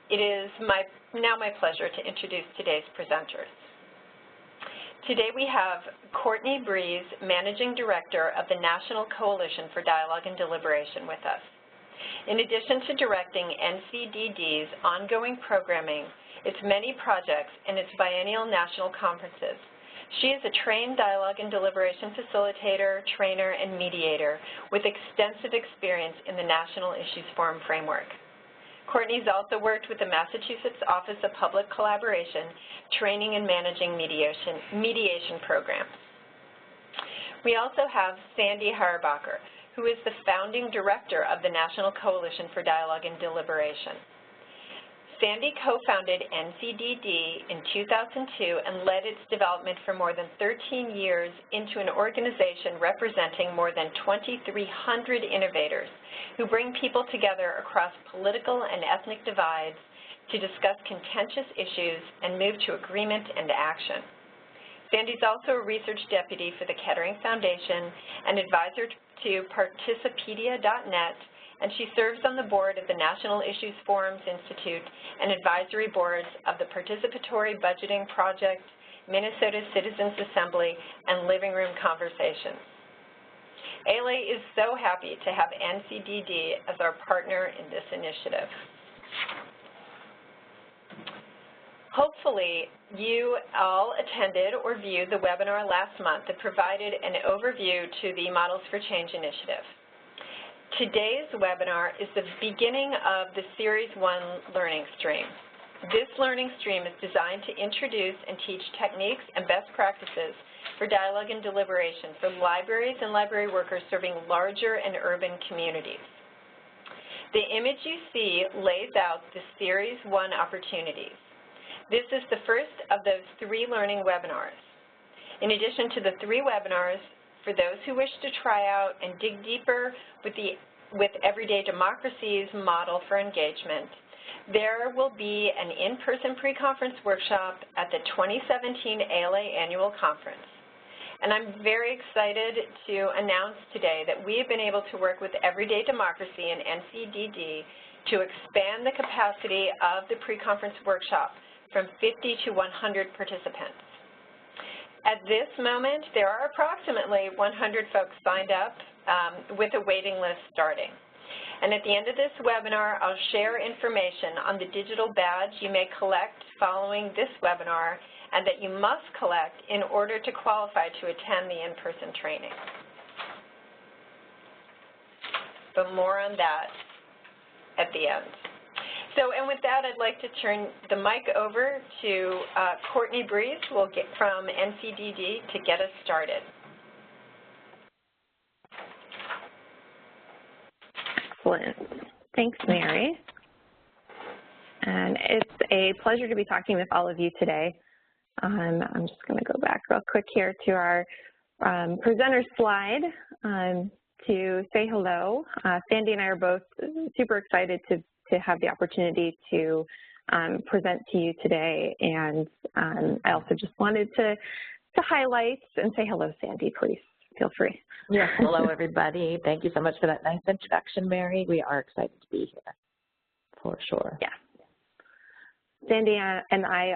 It is now my pleasure to introduce today's presenters. Today we have Courtney Breese, Managing Director of the National Coalition for Dialogue and Deliberation with us. In addition to directing NCDD's ongoing programming, its many projects, and its biennial national conferences, she is a trained dialogue and deliberation facilitator, trainer, and mediator with extensive experience in the National Issues Forum framework. Courtney's also worked with the Massachusetts Office of Public Collaboration, training and managing mediation programs. We also have Sandy Heierbacher, who is the founding director of the National Coalition for Dialogue and Deliberation. Sandy co-founded NCDD in 2002 and led its development for more than 13 years into an organization representing more than 2,300 innovators who bring people together across political and ethnic divides to discuss contentious issues and move to agreement and action. Sandy's also a research deputy for the Kettering Foundation, an advisor to Participedia.net, and she serves on the board of the National Issues Forums Institute and advisory boards of the Participatory Budgeting Project, Minnesota Citizens Assembly, and Living Room Conversations. ALA is so happy to have NCDD as our partner in this initiative. Hopefully, you all attended or viewed the webinar last month that provided an overview to the Models for Change initiative. Today's webinar is the beginning of the Series 1 learning stream. This learning stream is designed to introduce and teach techniques and best practices for dialogue and deliberation for libraries and library workers serving larger and urban communities. The image you see lays out the Series 1 opportunities. This is the first of those 3 learning webinars. In addition to the 3 webinars, for those who wish to try out and dig deeper with Everyday Democracy's model for engagement, there will be an in-person pre-conference workshop at the 2017 ALA Annual Conference. And I'm very excited to announce today that we have been able to work with Everyday Democracy and NCDD to expand the capacity of the pre-conference workshop from 50 to 100 participants. At this moment, there are approximately 100 folks signed up with a waiting list starting. And at the end of this webinar, I'll share information on the digital badge you may collect following this webinar and that you must collect in order to qualify to attend the in-person training. But more on that at the end. So, and with that, I'd like to turn the mic over to Courtney Breese from NCDD to get us started. Excellent. Thanks, Mary. And it's a pleasure to be talking with all of you today. I'm just going to go back real quick here to our presenter slide to say hello. Sandy and I are both super excited to have the opportunity to present to you today, and I also just wanted to highlight and say hello, Sandy, please. Feel free. Yes, hello, everybody. Thank you so much for that nice introduction, Mary. We are excited to be here, for sure. Yeah. Sandy and I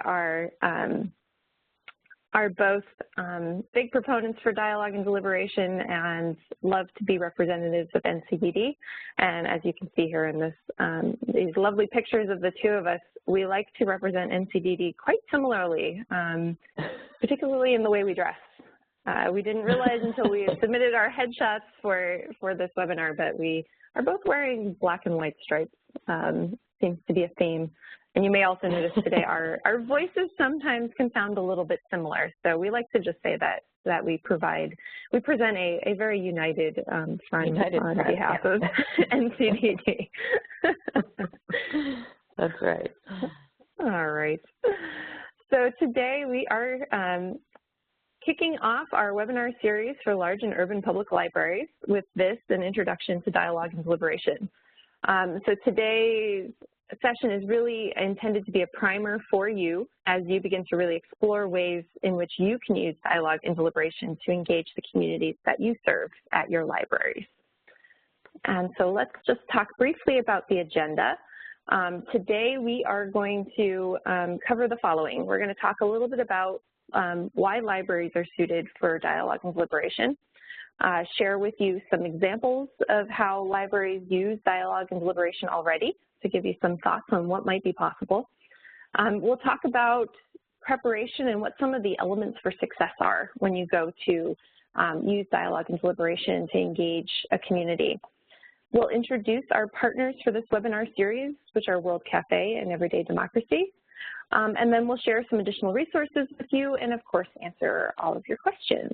are both big proponents for dialogue and deliberation and love to be representatives of NCDD. And as you can see here in this, these lovely pictures of the 2 of us, we like to represent NCDD quite similarly, particularly in the way we dress. We didn't realize until we submitted our headshots for this webinar, but we are both wearing black and white stripes. Seems to be a theme. And you may also notice today our voices sometimes can sound a little bit similar. So we like to just say that we present a very united front on behalf of NCDD. That's right. All right. So today we are kicking off our webinar series for large and urban public libraries with this, an introduction to dialogue and deliberation. So today's session is really intended to be a primer for you as you begin to really explore ways in which you can use dialogue and deliberation to engage the communities that you serve at your libraries. And so let's just talk briefly about the agenda. Today we are going to cover the following. We're going to talk a little bit about why libraries are suited for dialogue and deliberation, share with you some examples of how libraries use dialogue and deliberation already to give you some thoughts on what might be possible. We'll talk about preparation and what some of the elements for success are when you go to use dialogue and deliberation to engage a community. We'll introduce our partners for this webinar series, which are World Cafe and Everyday Democracy. And then we'll share some additional resources with you and, of course, answer all of your questions.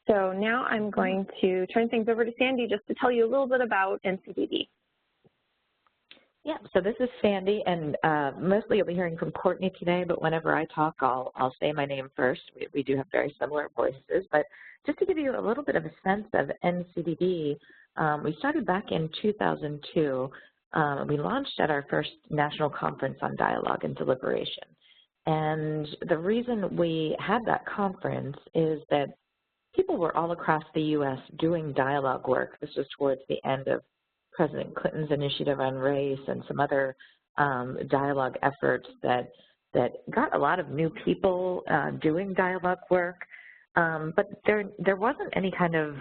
So now I'm going to turn things over to Sandy just to tell you a little bit about NCDD. Yeah, so this is Sandy, and mostly you'll be hearing from Courtney today, but whenever I talk, I'll say my name first. We do have very similar voices, but just to give you a little bit of a sense of NCDD, we started back in 2002. We launched at our first national conference on dialogue and deliberation. And the reason we had that conference is that people were all across the U.S. doing dialogue work. This was towards the end of President Clinton's initiative on race and some other dialogue efforts that got a lot of new people doing dialogue work. But there wasn't any kind of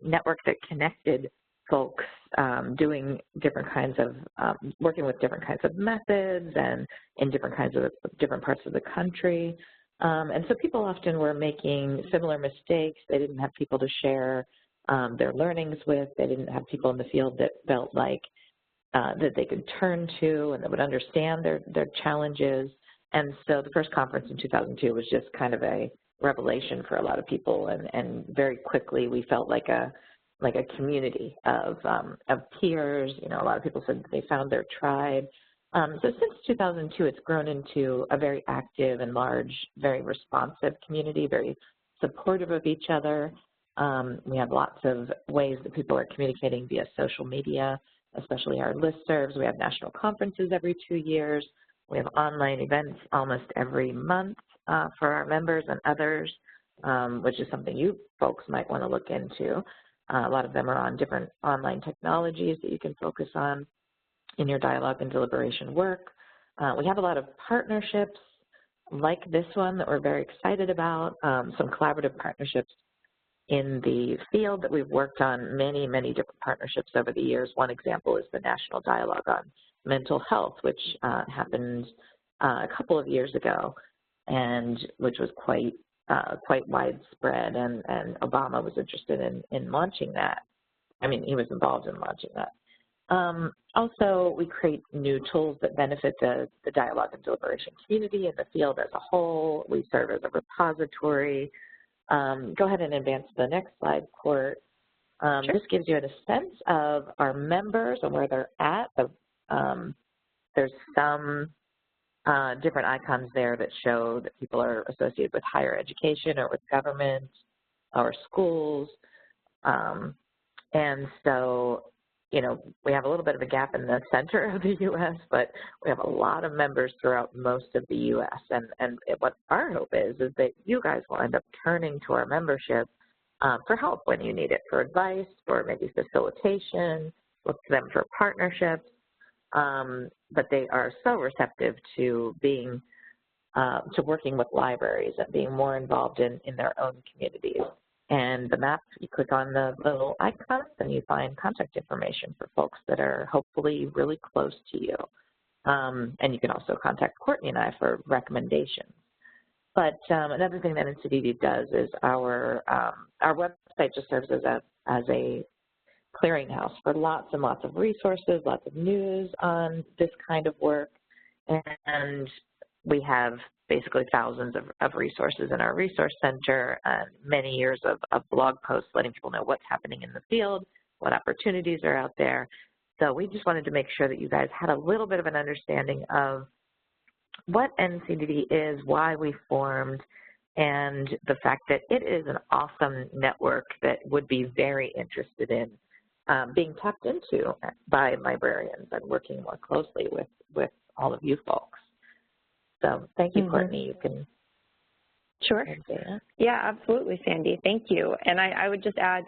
network that connected folks doing different kinds of, working with different kinds of methods and in different parts of the country. And so people often were making similar mistakes. They didn't have people to share their learnings with. They didn't have people in the field that felt like that they could turn to and that would understand their challenges. And so the first conference in 2002 was just kind of a revelation for a lot of people, and very quickly we felt like a community of peers. You know, a lot of people said that they found their tribe. So since 2002, it's grown into a very active and large, very responsive community, very supportive of each other. We have lots of ways that people are communicating via social media, especially our listservs. We have national conferences every 2 years. We have online events almost every month for our members and others, which is something you folks might want to look into. A lot of them are on different online technologies that you can focus on in your dialogue and deliberation work. We have a lot of partnerships like this one that we're very excited about, some collaborative partnerships in the field that we've worked on, many different partnerships over the years. One example is the National Dialogue on Mental Health, which happened a couple of years ago, and which was quite widespread, and Obama was interested in launching that. I mean, he was involved in launching that. Also, we create new tools that benefit the dialogue and deliberation community and the field as a whole. We serve as a repository. Go ahead and advance to the next slide, Court. Sure. This gives you a sense of our members and where they're at. There's some different icons there that show that people are associated with higher education or with government or schools. And so, you know, we have a little bit of a gap in the center of the U.S., but we have a lot of members throughout most of the U.S. And what our hope is that you guys will end up turning to our membership for help when you need it, for advice, for maybe facilitation, look to them for partnerships. But they are so receptive to being, to working with libraries and being more involved in their own communities. And the map, you click on the little icons and you find contact information for folks that are hopefully really close to you. And you can also contact Courtney and I for recommendations. But another thing that NCDD does is our website just serves as a clearinghouse for lots and lots of resources, lots of news on this kind of work. And we have basically thousands of resources in our resource center and many years of blog posts letting people know what's happening in the field, what opportunities are out there. So we just wanted to make sure that you guys had a little bit of an understanding of what NCDD is, why we formed, and the fact that it is an awesome network that would be very interested in being tapped into by librarians and working more closely with all of you folks. So thank you, Courtney. You can. Sure. Yeah, absolutely, Sandy. Thank you. And I would just add,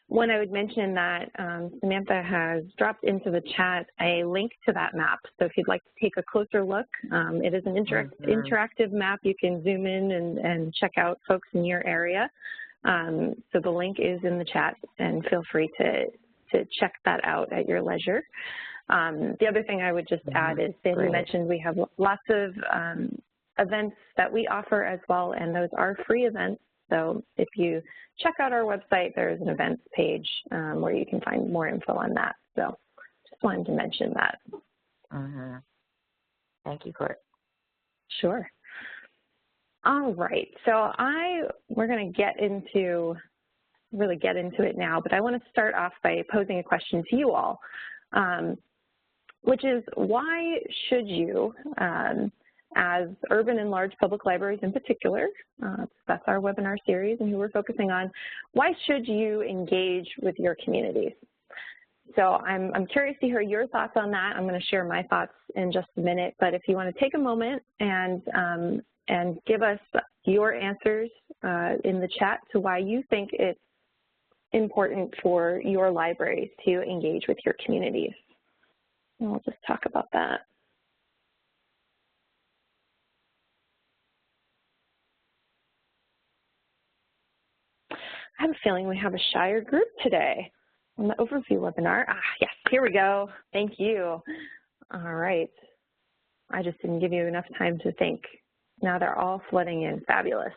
One, I would mention that Samantha has dropped into the chat a link to that map. So if you'd like to take a closer look, it is an interactive map. You can zoom in and check out folks in your area. So the link is in the chat, and feel free to check that out at your leisure. The other thing I would just add is, Sandy mentioned we have lots of events that we offer as well, and those are free events. So if you check out our website, there's an events page where you can find more info on that. So just wanted to mention that. Thank you, Court. Sure. All right, so we're going to really get into it now, but I want to start off by posing a question to you all, which is, why should you, as urban and large public libraries in particular, that's our webinar series and who we're focusing on, why should you engage with your communities? So I'm curious to hear your thoughts on that. I'm going to share my thoughts in just a minute, but if you want to take a moment and give us your answers in the chat to why you think it's important for your libraries to engage with your communities. And we'll just talk about that. I have a feeling we have a shyer group today on the overview webinar. Yes, here we go. Thank you. All right. I just didn't give you enough time to think. Now they're all flooding in. Fabulous.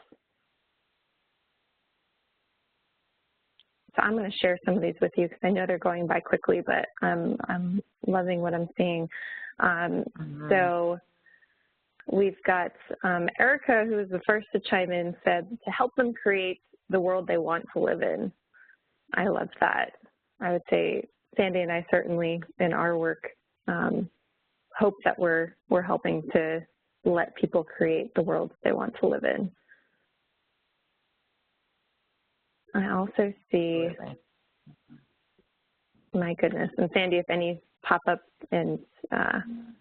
So I'm going to share some of these with you because I know they're going by quickly, but I'm loving what I'm seeing. So we've got Erica, who was the first to chime in, said to help them create the world they want to live in. I love that. I would say Sandy and I certainly in our work hope that we're helping to let people create the world they want to live in. I also see, my goodness, and Sandy, if any pop up and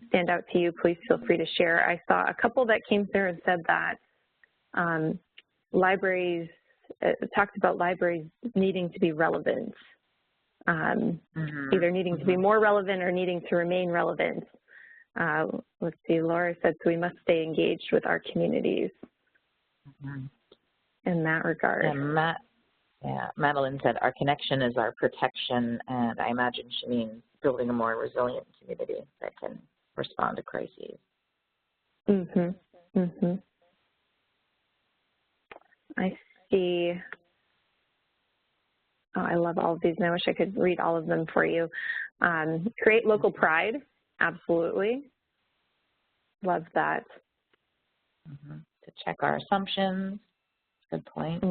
stand out to you, please feel free to share. I saw a couple that came through and said that libraries, talked about libraries needing to be relevant, either needing to be more relevant or needing to remain relevant. Let's see, Laura said, so we must stay engaged with our communities in that regard. And Madeline said, our connection is our protection, and I imagine she means building a more resilient community that can respond to crises. I see. Oh, I love all of these, and I wish I could read all of them for you. Create local pride, absolutely. Love that. To check our assumptions, good point.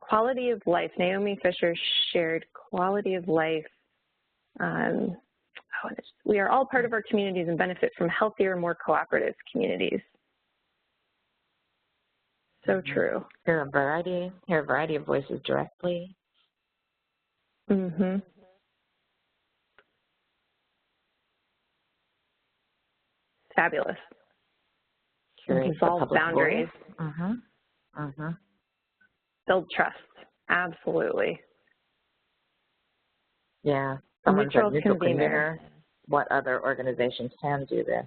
Quality of life. Naomi Fisher shared quality of life. We are all part of our communities and benefit from healthier, more cooperative communities. So true. Hear a variety of voices directly. Fabulous. Dissolve boundaries. Build trust. Absolutely. Yeah. Someone said neutral convener. What other organizations can do this?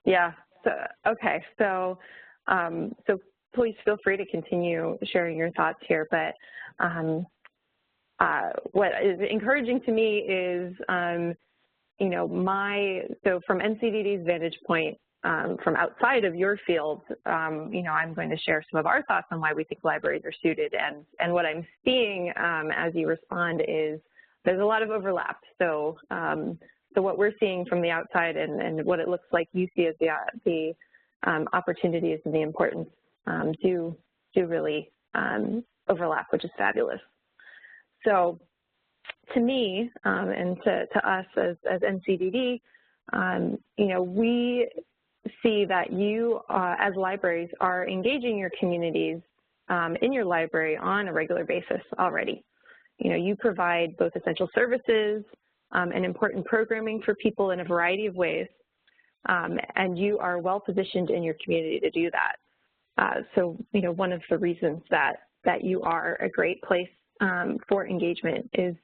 Yeah. So, okay. So, so please feel free to continue sharing your thoughts here. But what is encouraging to me is, you know, so from NCDD's vantage point, from outside of your field, you know, I'm going to share some of our thoughts on why we think libraries are suited. And what I'm seeing as you respond is there's a lot of overlap. So, so what we're seeing from the outside and what it looks like you see as the opportunities and the importance do really overlap, which is fabulous. So to me and to us as NCDD, you know, we see that you as libraries are engaging your communities in your library on a regular basis already. You know, you provide both essential services and important programming for people in a variety of ways, and you are well positioned in your community to do that. So, one of the reasons that you are a great place for engagement is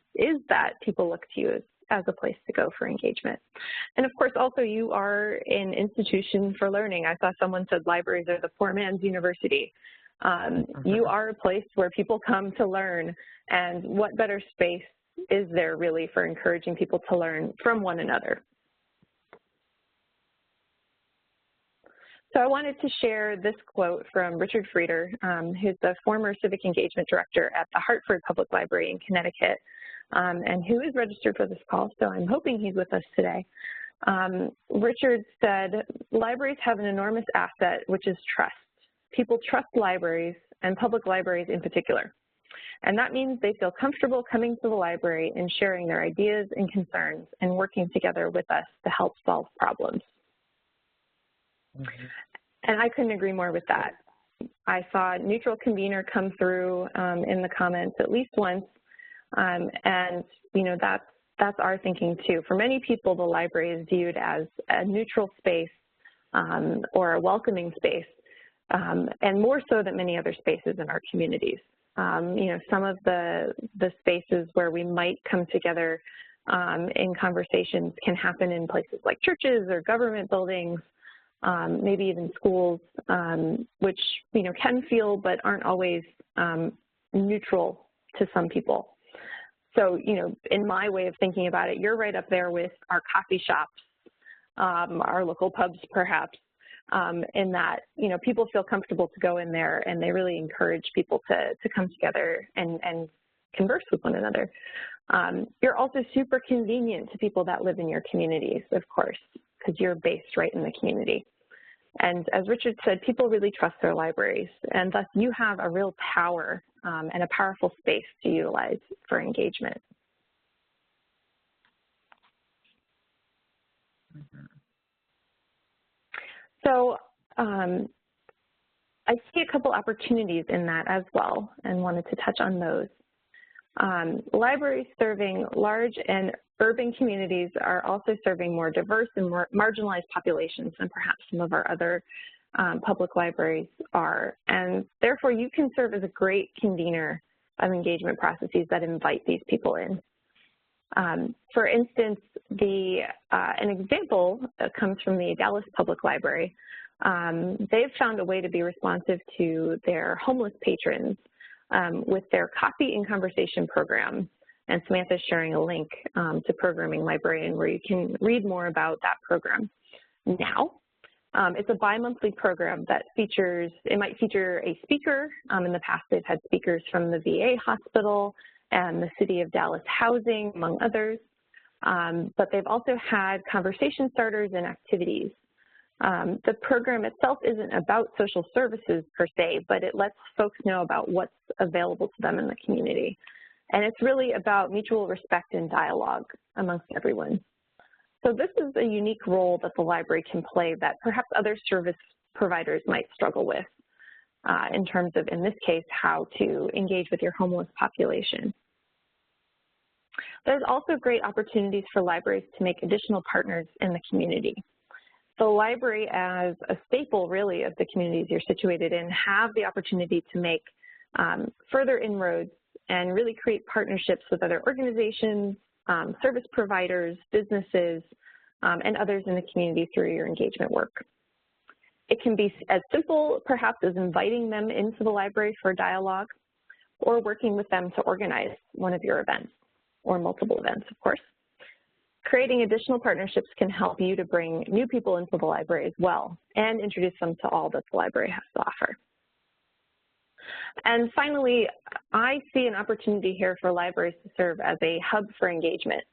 that people look to you as a place to go for engagement. And of course, also you are an institution for learning. I saw someone said libraries are the poor man's university. You are a place where people come to learn, and what better space is there really for encouraging people to learn from one another? So I wanted to share this quote from Richard Frieder, who's the former Civic Engagement Director at the Hartford Public Library in Connecticut, and who is registered for this call, so I'm hoping he's with us today. Richard said, "Libraries have an enormous asset, which is trust. People trust libraries, and public libraries in particular. And that means they feel comfortable coming to the library and sharing their ideas and concerns and working together with us to help solve problems." Mm-hmm. And I couldn't agree more with that. I saw neutral convener come through in the comments at least once, and that's our thinking too. For many people, the library is viewed as a neutral space or a welcoming space, and more so than many other spaces in our communities. Some of the spaces where we might come together in conversations can happen in places like churches or government buildings, maybe even schools, which, can feel but aren't always neutral to some people. So, in my way of thinking about it, you're right up there with our coffee shops, our local pubs perhaps, in that, people feel comfortable to go in there, and they really encourage people to come together and converse with one another. You're also super convenient to people that live in your communities, of course, because you're based right in the community. And as Richard said, people really trust their libraries, and thus you have a real power and a powerful space to utilize for engagement. So I see a couple opportunities in that as well, and wanted to touch on those. Libraries serving large and urban communities are also serving more diverse and more marginalized populations than perhaps some of our other public libraries are. And therefore, you can serve as a great convener of engagement processes that invite these people in. For instance, an example that comes from the Dallas Public Library. They've found a way to be responsive to their homeless patrons with their Coffee and Conversation program. And Samantha's sharing a link to Programming Librarian where you can read more about that program now. It's a bi-monthly program that it might feature a speaker. In the past, they've had speakers from the VA hospital and the City of Dallas Housing, among others. But they've also had conversation starters and activities. The program itself isn't about social services per se, but it lets folks know about what's available to them in the community. And it's really about mutual respect and dialogue amongst everyone. So this is a unique role that the library can play that perhaps other service providers might struggle with in terms of, in this case, how to engage with your homeless population. There's also great opportunities for libraries to make additional partners in the community. The library, as a staple really of the communities you're situated in, have the opportunity to make further inroads and really create partnerships with other organizations, service providers, businesses, and others in the community through your engagement work. It can be as simple, perhaps, as inviting them into the library for dialogue or working with them to organize one of your events or multiple events, of course. Creating additional partnerships can help you to bring new people into the library as well and introduce them to all that the library has to offer. And finally, I see an opportunity here for libraries to serve as a hub for engagement.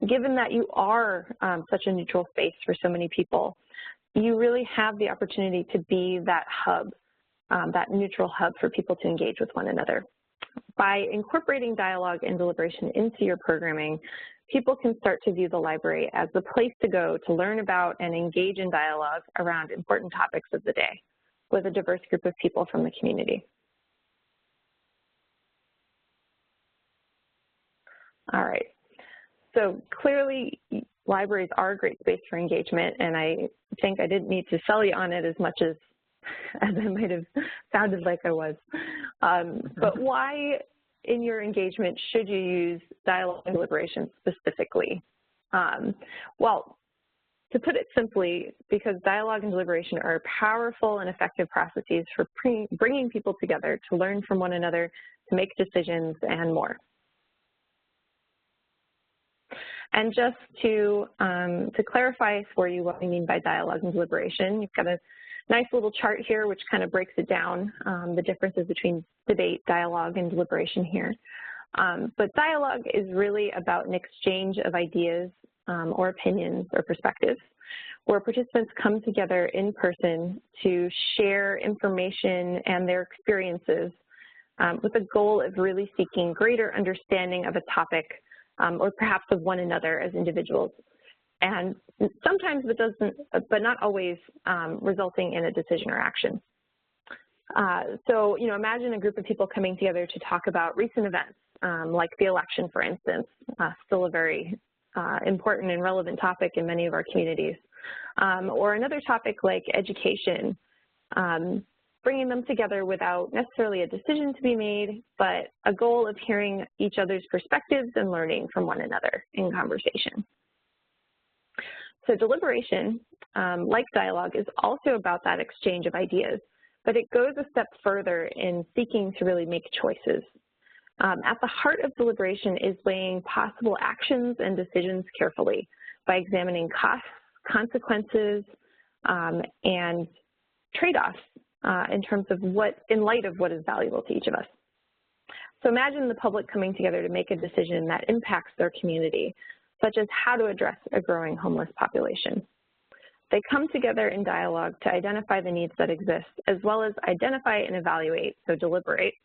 Given that you are such a neutral space for so many people, you really have the opportunity to be that hub, that neutral hub for people to engage with one another. By incorporating dialogue and deliberation into your programming, people can start to view the library as the place to go to learn about and engage in dialogue around important topics of the day with a diverse group of people from the community. All right, so clearly libraries are a great space for engagement, and I think I didn't need to sell you on it as much as as I might have sounded like I was. But why in your engagement should you use dialogue and deliberation specifically? Well, to put it simply, because dialogue and deliberation are powerful and effective processes for bringing people together to learn from one another, to make decisions, and more. And just to clarify for you what we mean by dialogue and deliberation, you've got a nice little chart here which kind of breaks it down, the differences between debate, dialogue, and deliberation here. But dialogue is really about an exchange of ideas or opinions or perspectives, where participants come together in person to share information and their experiences with the goal of really seeking greater understanding of a topic or perhaps of one another as individuals. And sometimes it doesn't, but not always, resulting in a decision or action. So, you know, imagine a group of people coming together to talk about recent events, like the election, for instance, still a very important and relevant topic in many of our communities. Or another topic like education, bringing them together without necessarily a decision to be made, but a goal of hearing each other's perspectives and learning from one another in conversation. So deliberation, like dialogue, is also about that exchange of ideas, but it goes a step further in seeking to really make choices. At the heart of deliberation is weighing possible actions and decisions carefully by examining costs, consequences, and trade-offs in terms of in light of what is valuable to each of us. So imagine the public coming together to make a decision that impacts their community, such as how to address a growing homeless population. They come together in dialogue to identify the needs that exist, as well as identify and evaluate, so deliberate,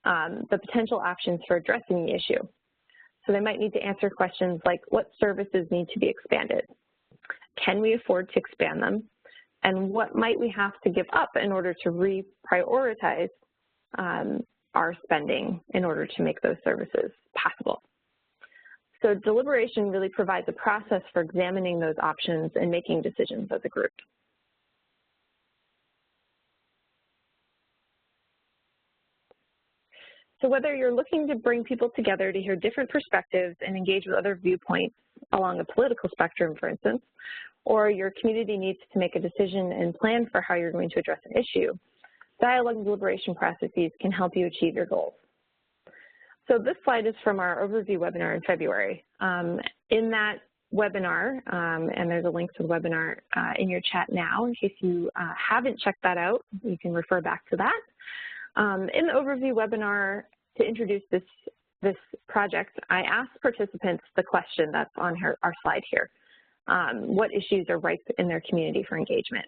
the potential options for addressing the issue. So they might need to answer questions like, what services need to be expanded? Can we afford to expand them? And what might we have to give up in order to reprioritize our spending in order to make those services possible? So deliberation really provides a process for examining those options and making decisions as a group. So whether you're looking to bring people together to hear different perspectives and engage with other viewpoints along a political spectrum, for instance, or your community needs to make a decision and plan for how you're going to address an issue, dialogue and deliberation processes can help you achieve your goals. So this slide is from our overview webinar in February. In that webinar, and there's a link to the webinar in your chat now, in case you haven't checked that out, you can refer back to that. In the overview webinar, to introduce this project, I asked participants the question that's on our slide here. What issues are ripe in their community for engagement?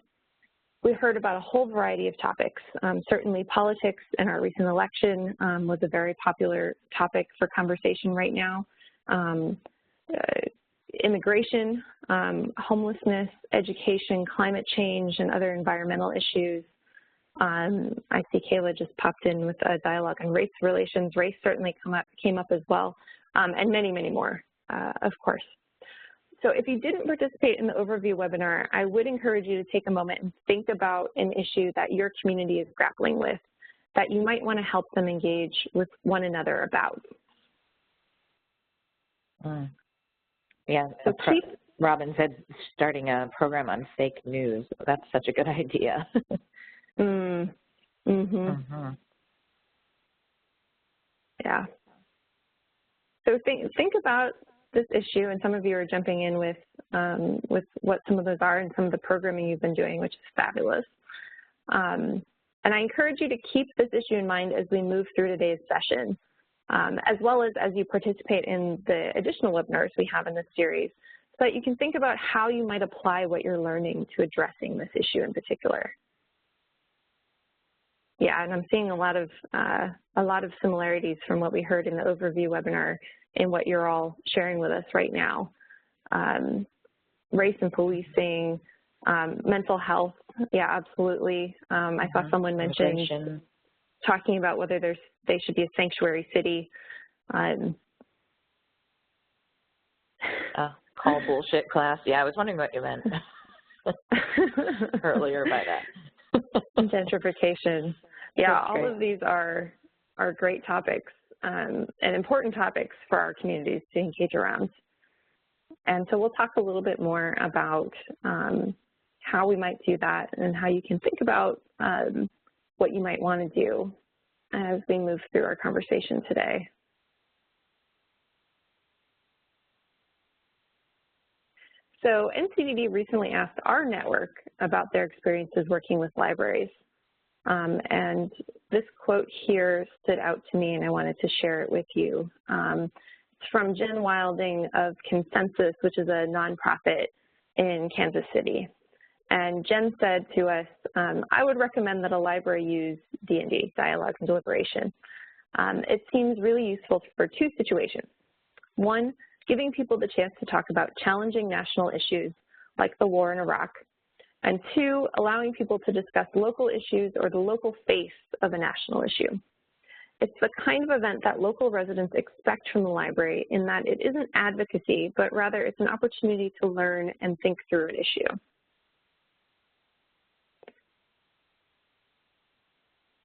We heard about a whole variety of topics. Certainly politics and our recent election was a very popular topic for conversation right now. Immigration, homelessness, education, climate change, and other environmental issues. I see Kayla just popped in with a dialogue on race relations. Race certainly came up as well, and many, many more, of course. So if you didn't participate in the overview webinar, I would encourage you to take a moment and think about an issue that your community is grappling with that you might want to help them engage with one another about. Yeah, so please, Robin said starting a program on fake news. That's such a good idea. Yeah. So think about this issue, and some of you are jumping in with what some of those are and some of the programming you've been doing, which is fabulous. And I encourage you to keep this issue in mind as we move through today's session, as well as you participate in the additional webinars we have in this series, so that you can think about how you might apply what you're learning to addressing this issue in particular. Yeah, and I'm seeing a lot of similarities from what we heard in the overview webinar in what you're all sharing with us right now. Race and policing, mental health, yeah, absolutely. I saw someone mention talking about whether they should be a sanctuary city. Call bullshit class. Yeah, I was wondering what you meant earlier by that. Gentrification. Yeah, That's all great. of these are great topics and important topics for our communities to engage around. And so we'll talk a little bit more about how we might do that and how you can think about what you might want to do as we move through our conversation today. So NCDD recently asked our network about their experiences working with libraries. And this quote here stood out to me, and I wanted to share it with you. It's from Jen Wilding of Consensus, which is a nonprofit in Kansas City. And Jen said to us, I would recommend that a library use D&D, Dialogue and Deliberation. It seems really useful for two situations. One, giving people the chance to talk about challenging national issues like the war in Iraq. And two, allowing people to discuss local issues or the local face of a national issue. It's the kind of event that local residents expect from the library in that it isn't advocacy, but rather it's an opportunity to learn and think through an issue.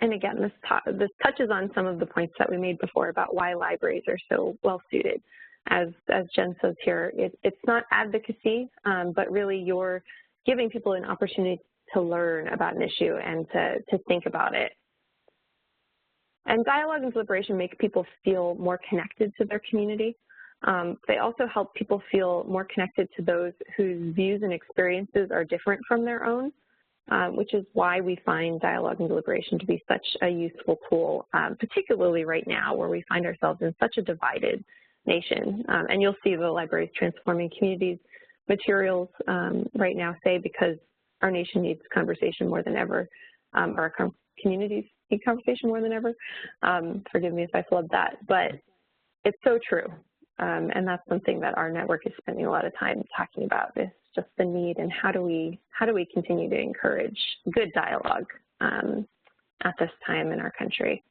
And again, this touches on some of the points that we made before about why libraries are so well suited. As Jen says here, it's not advocacy, but really you're giving people an opportunity to learn about an issue and to think about it. And dialogue and deliberation make people feel more connected to their community. They also help people feel more connected to those whose views and experiences are different from their own, which is why we find dialogue and deliberation to be such a useful tool, particularly right now where we find ourselves in such a divided nation. And you'll see the Libraries Transforming Communities materials right now say because our nation needs conversation more than ever, or our communities need conversation more than ever. Forgive me if I flubbed that, but it's so true. And that's something that our network is spending a lot of time talking about, is just the need and how do we continue to encourage good dialogue at this time in our country.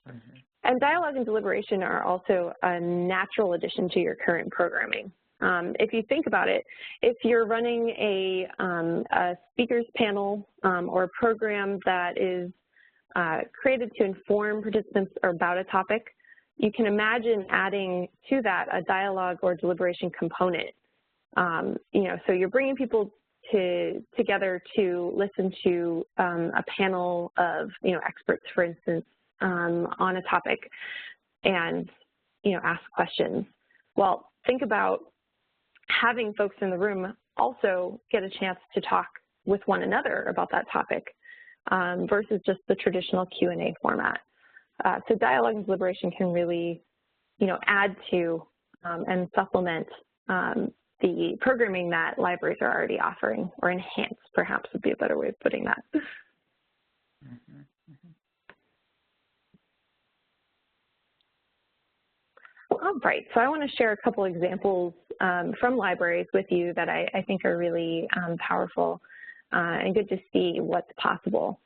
Mm-hmm. And dialogue and deliberation are also a natural addition to your current programming. If you think about it, if you're running a speakers panel or a program that is created to inform participants about a topic, you can imagine adding to that a dialogue or deliberation component. So you're bringing people together to listen to a panel of, experts, for instance, on a topic and, ask questions. Well, think about having folks in the room also get a chance to talk with one another about that topic versus just the traditional Q&A format. So dialogue and deliberation can really, add to and supplement the programming that libraries are already offering, or enhance, perhaps would be a better way of putting that. Mm-hmm. All right, so I want to share a couple examples from libraries with you that I think are really powerful and good to see what's possible.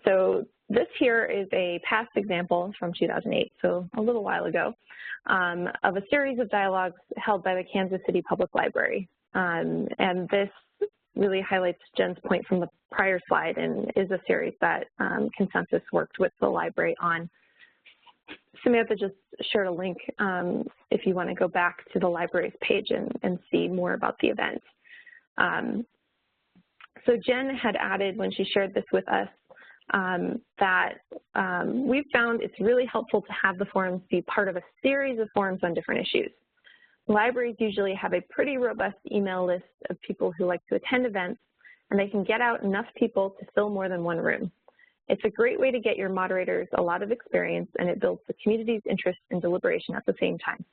So this here is a past example from 2008, so a little while ago, of a series of dialogues held by the Kansas City Public Library. And this really highlights Jen's point from the prior slide and is a series that Consensus worked with the library on. Samantha just shared a link if you want to go back to the library's page and see more about the event. So Jen had added, when she shared this with us, that we've found it's really helpful to have the forums be part of a series of forums on different issues. Libraries usually have a pretty robust email list of people who like to attend events, and they can get out enough people to fill more than one room. It's a great way to get your moderators a lot of experience, and it builds the community's interest in deliberation at the same time.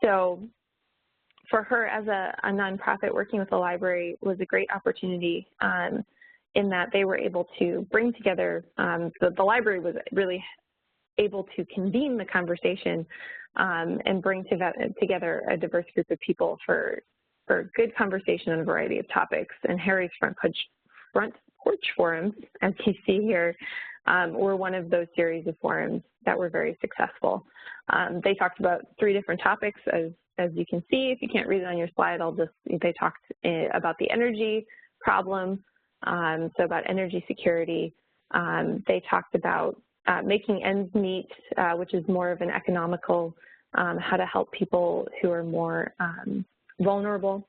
So for her, as a nonprofit working with the library, was a great opportunity in that they were able to bring together, the library was really able to convene the conversation and bring together a diverse group of people for good conversation on a variety of topics. And Harry's Front Porch Forums, as you see here, were one of those series of forums that were very successful. They talked about 3 different topics, as you can see. If you can't read it on your slide, they talked about the energy problem, so about energy security. They talked about making ends meet, which is more of an economical, how to help people who are more vulnerable,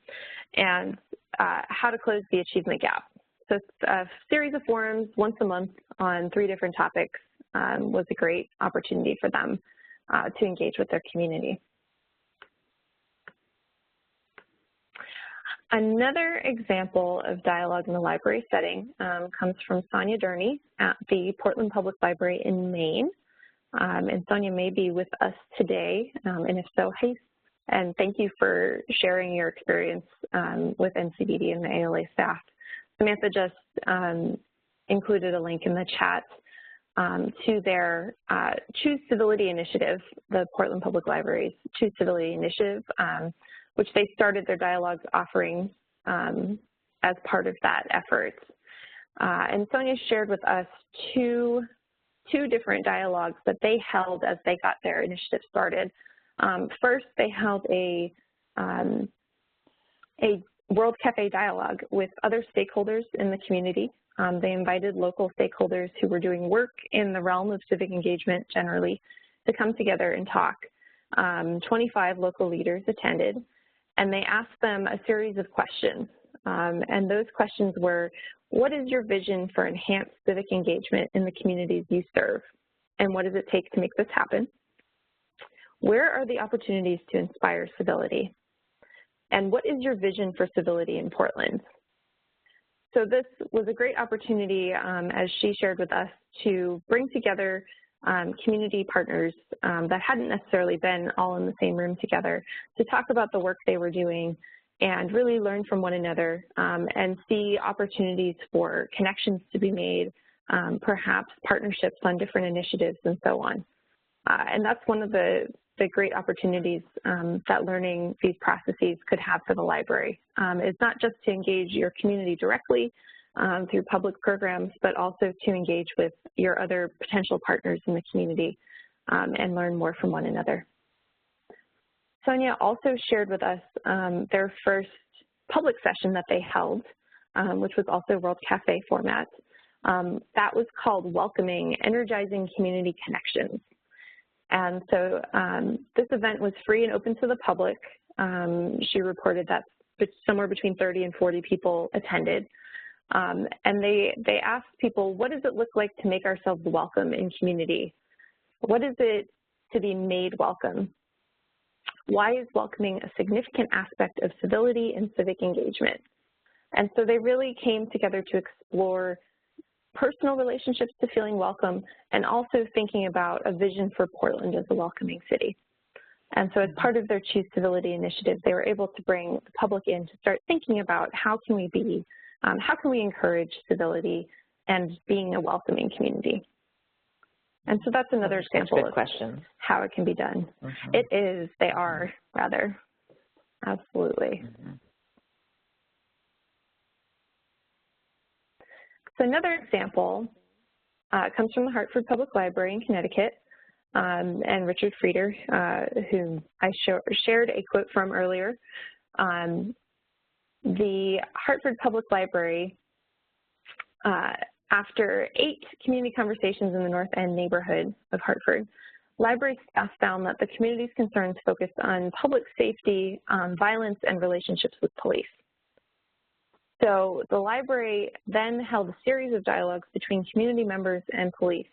and how to close the achievement gap. So a series of forums once a month on 3 different topics was a great opportunity for them to engage with their community. Another example of dialogue in the library setting comes from Sonia Durney at the Portland Public Library in Maine. And Sonia may be with us today, and if so, hey, and thank you for sharing your experience with NCDD and the ALA staff. Samantha just included a link in the chat to their Choose Civility Initiative, the Portland Public Library's Choose Civility Initiative, which they started their dialogues offering as part of that effort. And Sonia shared with us two different dialogues that they held as they got their initiative started. First, they held a World Cafe dialogue with other stakeholders in the community. They invited local stakeholders who were doing work in the realm of civic engagement generally to come together and talk. 25 local leaders attended, and they asked them a series of questions. And those questions were, what is your vision for enhanced civic engagement in the communities you serve? And what does it take to make this happen? Where are the opportunities to inspire civility? And what is your vision for civility in Portland? So this was a great opportunity, as she shared with us, to bring together community partners that hadn't necessarily been all in the same room together to talk about the work they were doing and really learn from one another and see opportunities for connections to be made, perhaps partnerships on different initiatives and so on. And that's one of the great opportunities that learning these processes could have for the library. It's not just to engage your community directly through public programs, but also to engage with your other potential partners in the community and learn more from one another. Sonia also shared with us their first public session that they held, which was also World Cafe format. That was called Welcoming, Energizing Community Connections. And so this event was free and open to the public. She reported that somewhere between 30 and 40 people attended. And they asked people, what does it look like to make ourselves welcome in community? What is it to be made welcome? Why is welcoming a significant aspect of civility and civic engagement? And so they really came together to explore personal relationships to feeling welcome and also thinking about a vision for Portland as a welcoming city. And so as part of their Choose Civility initiative, they were able to bring the public in to start thinking about how can we encourage civility and being a welcoming community. And so that's another example of how it can be done. Mm-hmm. It is, they are, rather, absolutely. Mm-hmm. So another example comes from the Hartford Public Library in Connecticut, and Richard Frieder, whom I shared a quote from earlier. The Hartford Public Library, after 8 community conversations in the North End neighborhood of Hartford, library staff found that the community's concerns focused on public safety, violence, and relationships with police. So the library then held a series of dialogues between community members and police,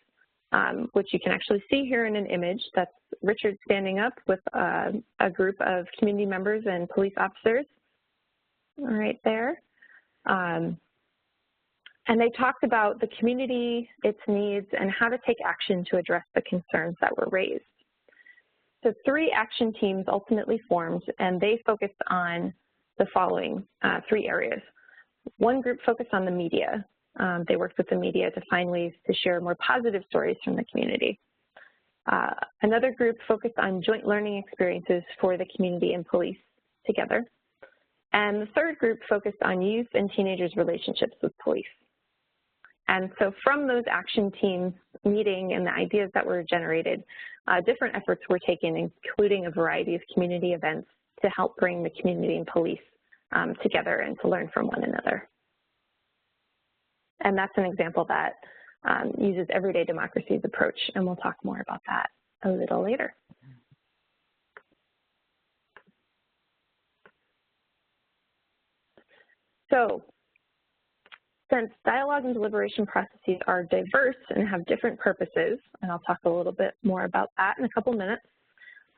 which you can actually see here in an image. That's Richard standing up with a group of community members and police officers right there. And they talked about the community, its needs, and how to take action to address the concerns that were raised. So 3 action teams ultimately formed, and they focused on the following 3 areas. One group focused on the media. They worked with the media to find ways to share more positive stories from the community. Another group focused on joint learning experiences for the community and police together. And the third group focused on youth and teenagers' relationships with police. And so from those action teams meeting and the ideas that were generated, different efforts were taken, including a variety of community events to help bring the community and police together and to learn from one another. And that's an example that uses everyday democracy's approach, and we'll talk more about that a little later. So, since dialogue and deliberation processes are diverse and have different purposes, and I'll talk a little bit more about that in a couple minutes,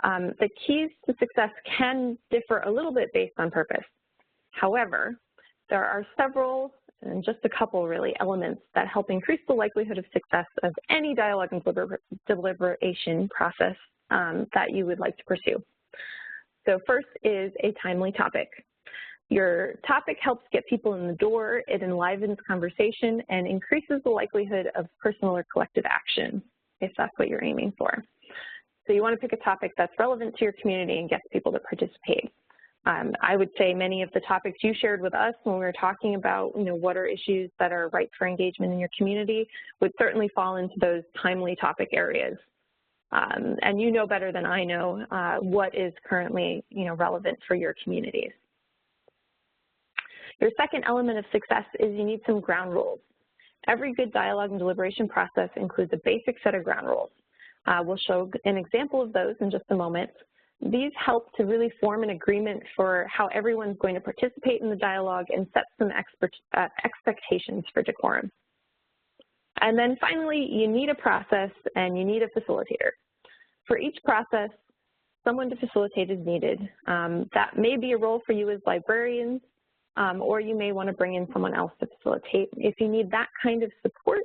the keys to success can differ a little bit based on purpose. However, there are several, and just a couple really, elements that help increase the likelihood of success of any dialogue and deliberation process that you would like to pursue. So first is a timely topic. Your topic helps get people in the door, it enlivens conversation, and increases the likelihood of personal or collective action, if that's what you're aiming for. So you want to pick a topic that's relevant to your community and gets people to participate. I would say many of the topics you shared with us when we were talking about, what are issues that are ripe for engagement in your community would certainly fall into those timely topic areas. And you know better than I know what is currently, relevant for your communities. Your second element of success is you need some ground rules. Every good dialogue and deliberation process includes a basic set of ground rules. We'll show an example of those in just a moment. These help to really form an agreement for how everyone's going to participate in the dialogue and set some expectations for decorum. And then finally, you need a process and you need a facilitator. For each process, someone to facilitate is needed. That may be a role for you as librarians, or you may want to bring in someone else to facilitate. If you need that kind of support,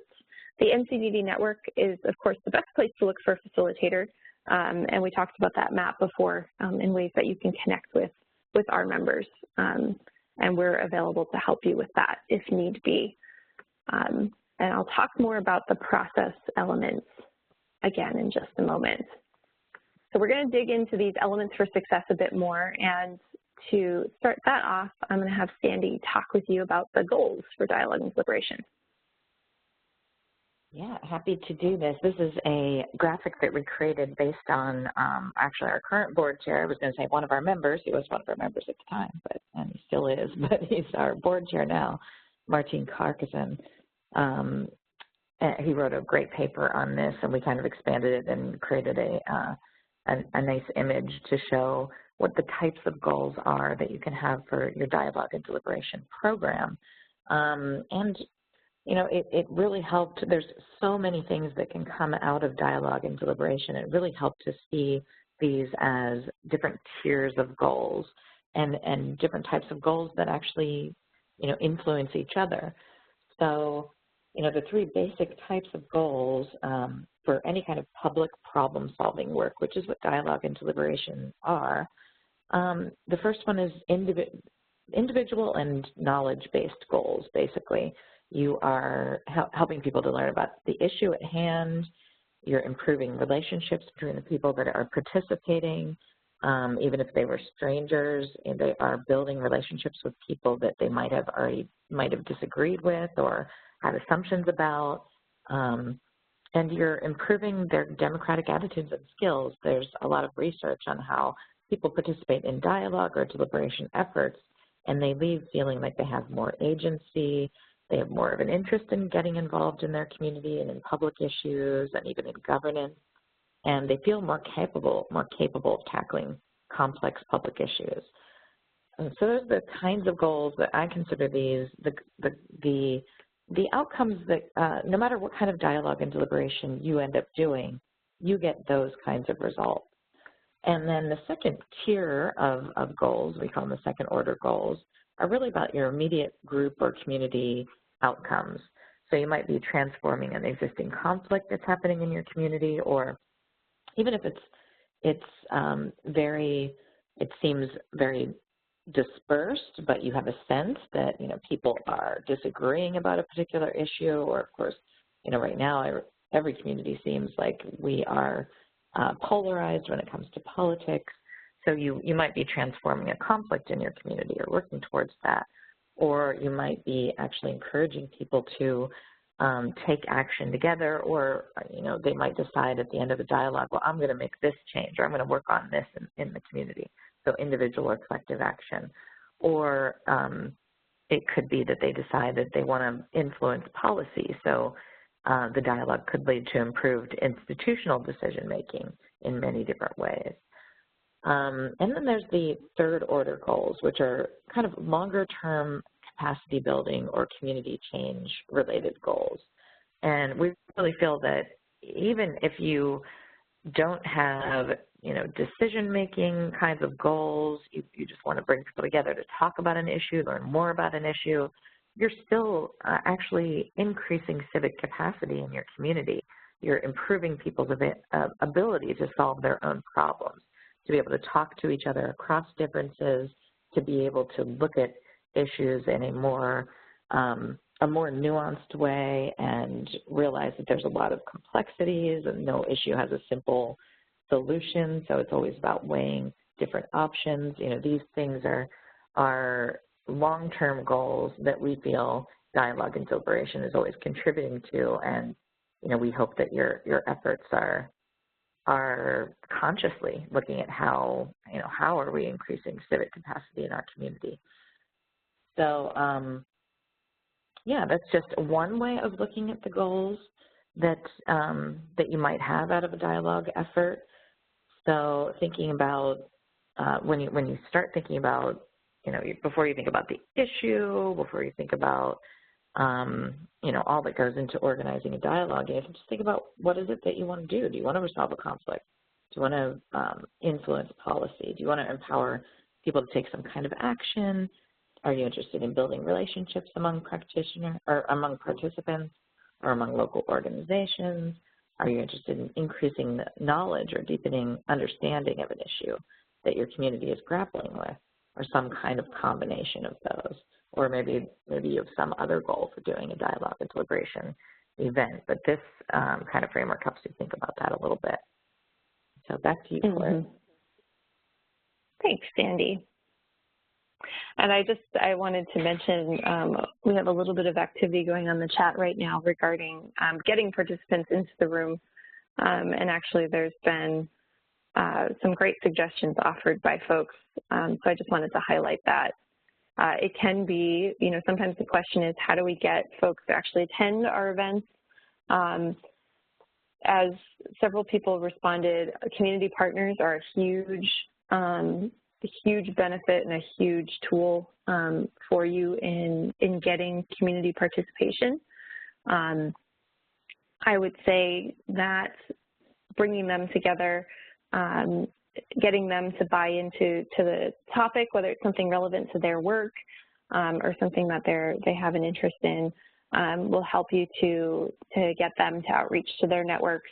the NCDD network is, of course, the best place to look for a facilitator, and we talked about that map before in ways that you can connect with our members, and we're available to help you with that if need be. And I'll talk more about the process elements again in just a moment. So we're going to dig into these elements for success a bit more, and to start that off, I'm going to have Sandy talk with you about the goals for dialogue and deliberation. Yeah, happy to do this. This is a graphic that we created based on actually our current board chair. I was going to say one of our members. He was one of our members at the time, and he still is, but he's our board chair now, Martin Carcassonne. He wrote a great paper on this, and we kind of expanded it and created a nice image to show what the types of goals are that you can have for your dialogue and deliberation program. And it really helped. There's so many things that can come out of dialogue and deliberation. It really helped to see these as different tiers of goals and different types of goals that actually, influence each other. So, the three basic types of goals for any kind of public problem-solving work, which is what dialogue and deliberation are. The first one is individual and knowledge-based goals, basically. You are helping people to learn about the issue at hand. You're improving relationships between the people that are participating, even if they were strangers, and they are building relationships with people that they might have disagreed with or had assumptions about. And you're improving their democratic attitudes and skills. There's a lot of research on how people participate in dialogue or deliberation efforts, and they leave feeling like they have more agency. They have more of an interest in getting involved in their community and in public issues and even in governance, and they feel more capable of tackling complex public issues. And so those are the kinds of goals that I consider these the outcomes that no matter what kind of dialogue and deliberation you end up doing, you get those kinds of results. And then the second tier of goals, we call them the second order goals, are really about your immediate group or community outcomes. So you might be transforming an existing conflict that's happening in your community, or even if it seems very dispersed, but you have a sense that, people are disagreeing about a particular issue, or of course, right now every community seems like we are polarized when it comes to politics. So you might be transforming a conflict in your community or working towards that, or you might be actually encouraging people to take action together, or they might decide at the end of the dialogue, well, I'm going to make this change, or I'm going to work on this in the community. So individual or collective action. Or it could be that they decide that they want to influence policy. So the dialogue could lead to improved institutional decision-making in many different ways. And then there's the third order goals, which are kind of longer-term capacity building or community change related goals. And we really feel that even if you don't have, decision-making kinds of goals, you just want to bring people together to talk about an issue, learn more about an issue, you're still actually increasing civic capacity in your community. You're improving people's ability to solve their own problems, to be able to talk to each other across differences, to be able to look at issues in a more nuanced way and realize that there's a lot of complexities and no issue has a simple solution. So it's always about weighing different options. These things are long-term goals that we feel Dialogue and Deliberation is always contributing to, and we hope that your efforts are consciously looking at how are we increasing civic capacity in our community. So yeah, that's just one way of looking at the goals that you might have out of a dialogue effort. So thinking about when you start thinking about, before you think about the issue, before you think about all that goes into organizing a dialogue, you have to just think about what is it that you want to do. Do you want to resolve a conflict? Do you want to influence policy? Do you want to empower people to take some kind of action? Are you interested in building relationships among practitioners or among participants or among local organizations? Are you interested in increasing the knowledge or deepening understanding of an issue that your community is grappling with, or some kind of combination of those? Or maybe you have some other goal for doing a dialogue and deliberation event, but this kind of framework helps you think about that a little bit. So back to you, Claire. Thanks, Sandy. And I wanted to mention we have a little bit of activity going on in the chat right now regarding getting participants into the room. And actually there's been some great suggestions offered by folks. So I just wanted to highlight that. It can be, sometimes the question is, how do we get folks to actually attend our events? As several people responded, community partners are a huge benefit and a huge tool for you in getting community participation. I would say that bringing them together, getting them to buy into the topic, whether it's something relevant to their work or something that they have an interest in, will help you to get them to outreach to their networks.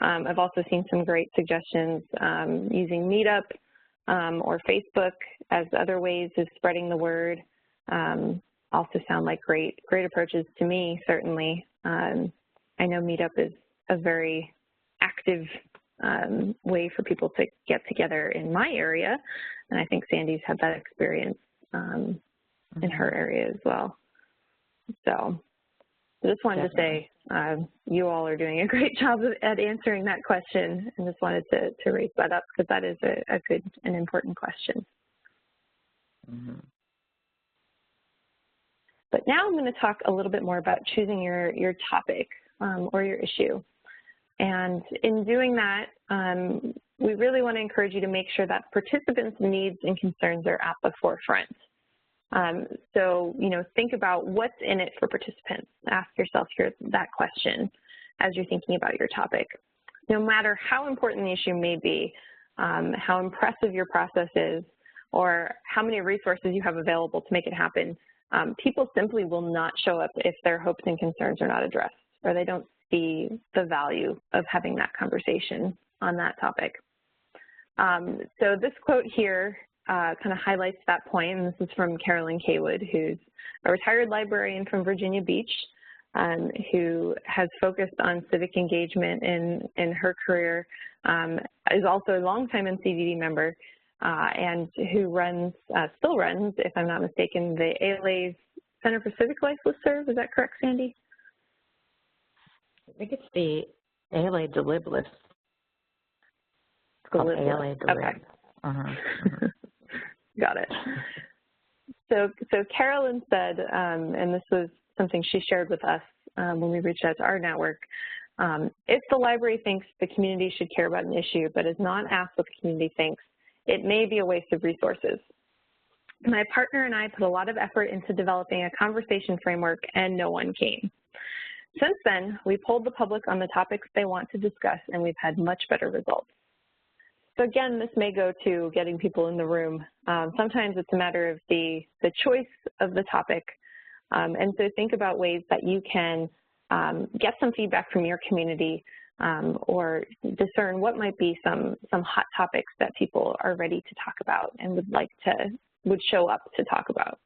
I've also seen some great suggestions using Meetup or Facebook as other ways of spreading the word. Also sound like great approaches to me, certainly. I know Meetup is a very active way for people to get together in my area, and I think Sandy's had that experience in her area as well. So I just wanted to say you all are doing a great job at answering that question, and just wanted to raise that up because that is a good and important question. But now I'm going to talk a little bit more about choosing your topic or your issue. And in doing that, we really want to encourage you to make sure that participants' needs and concerns are at the forefront. So, think about what's in it for participants. Ask yourself that question as you're thinking about your topic. No matter how important the issue may be, how impressive your process is, or how many resources you have available to make it happen, people simply will not show up if their hopes and concerns are not addressed, or they don't see the value of having that conversation on that topic. So this quote here kind of highlights that point, and this is from Carolyn Kaywood, who's a retired librarian from Virginia Beach, who has focused on civic engagement in her career, is also a longtime NCDD member, and who still runs, if I'm not mistaken, the ALA's Center for Civic Life listserv. Is that correct, Sandy? I think it's the ALA Delib list. It's called ALA Delib. Okay. Got it. So Carolyn said, and this was something she shared with us when we reached out to our network, if the library thinks the community should care about an issue but is not asked what the community thinks, it may be a waste of resources. My partner and I put a lot of effort into developing a conversation framework and no one came. Since then, we polled the public on the topics they want to discuss and we've had much better results. So again, this may go to getting people in the room. Sometimes it's a matter of the choice of the topic. And so think about ways that you can get some feedback from your community or discern what might be some hot topics that people are ready to talk about and would show up to talk about.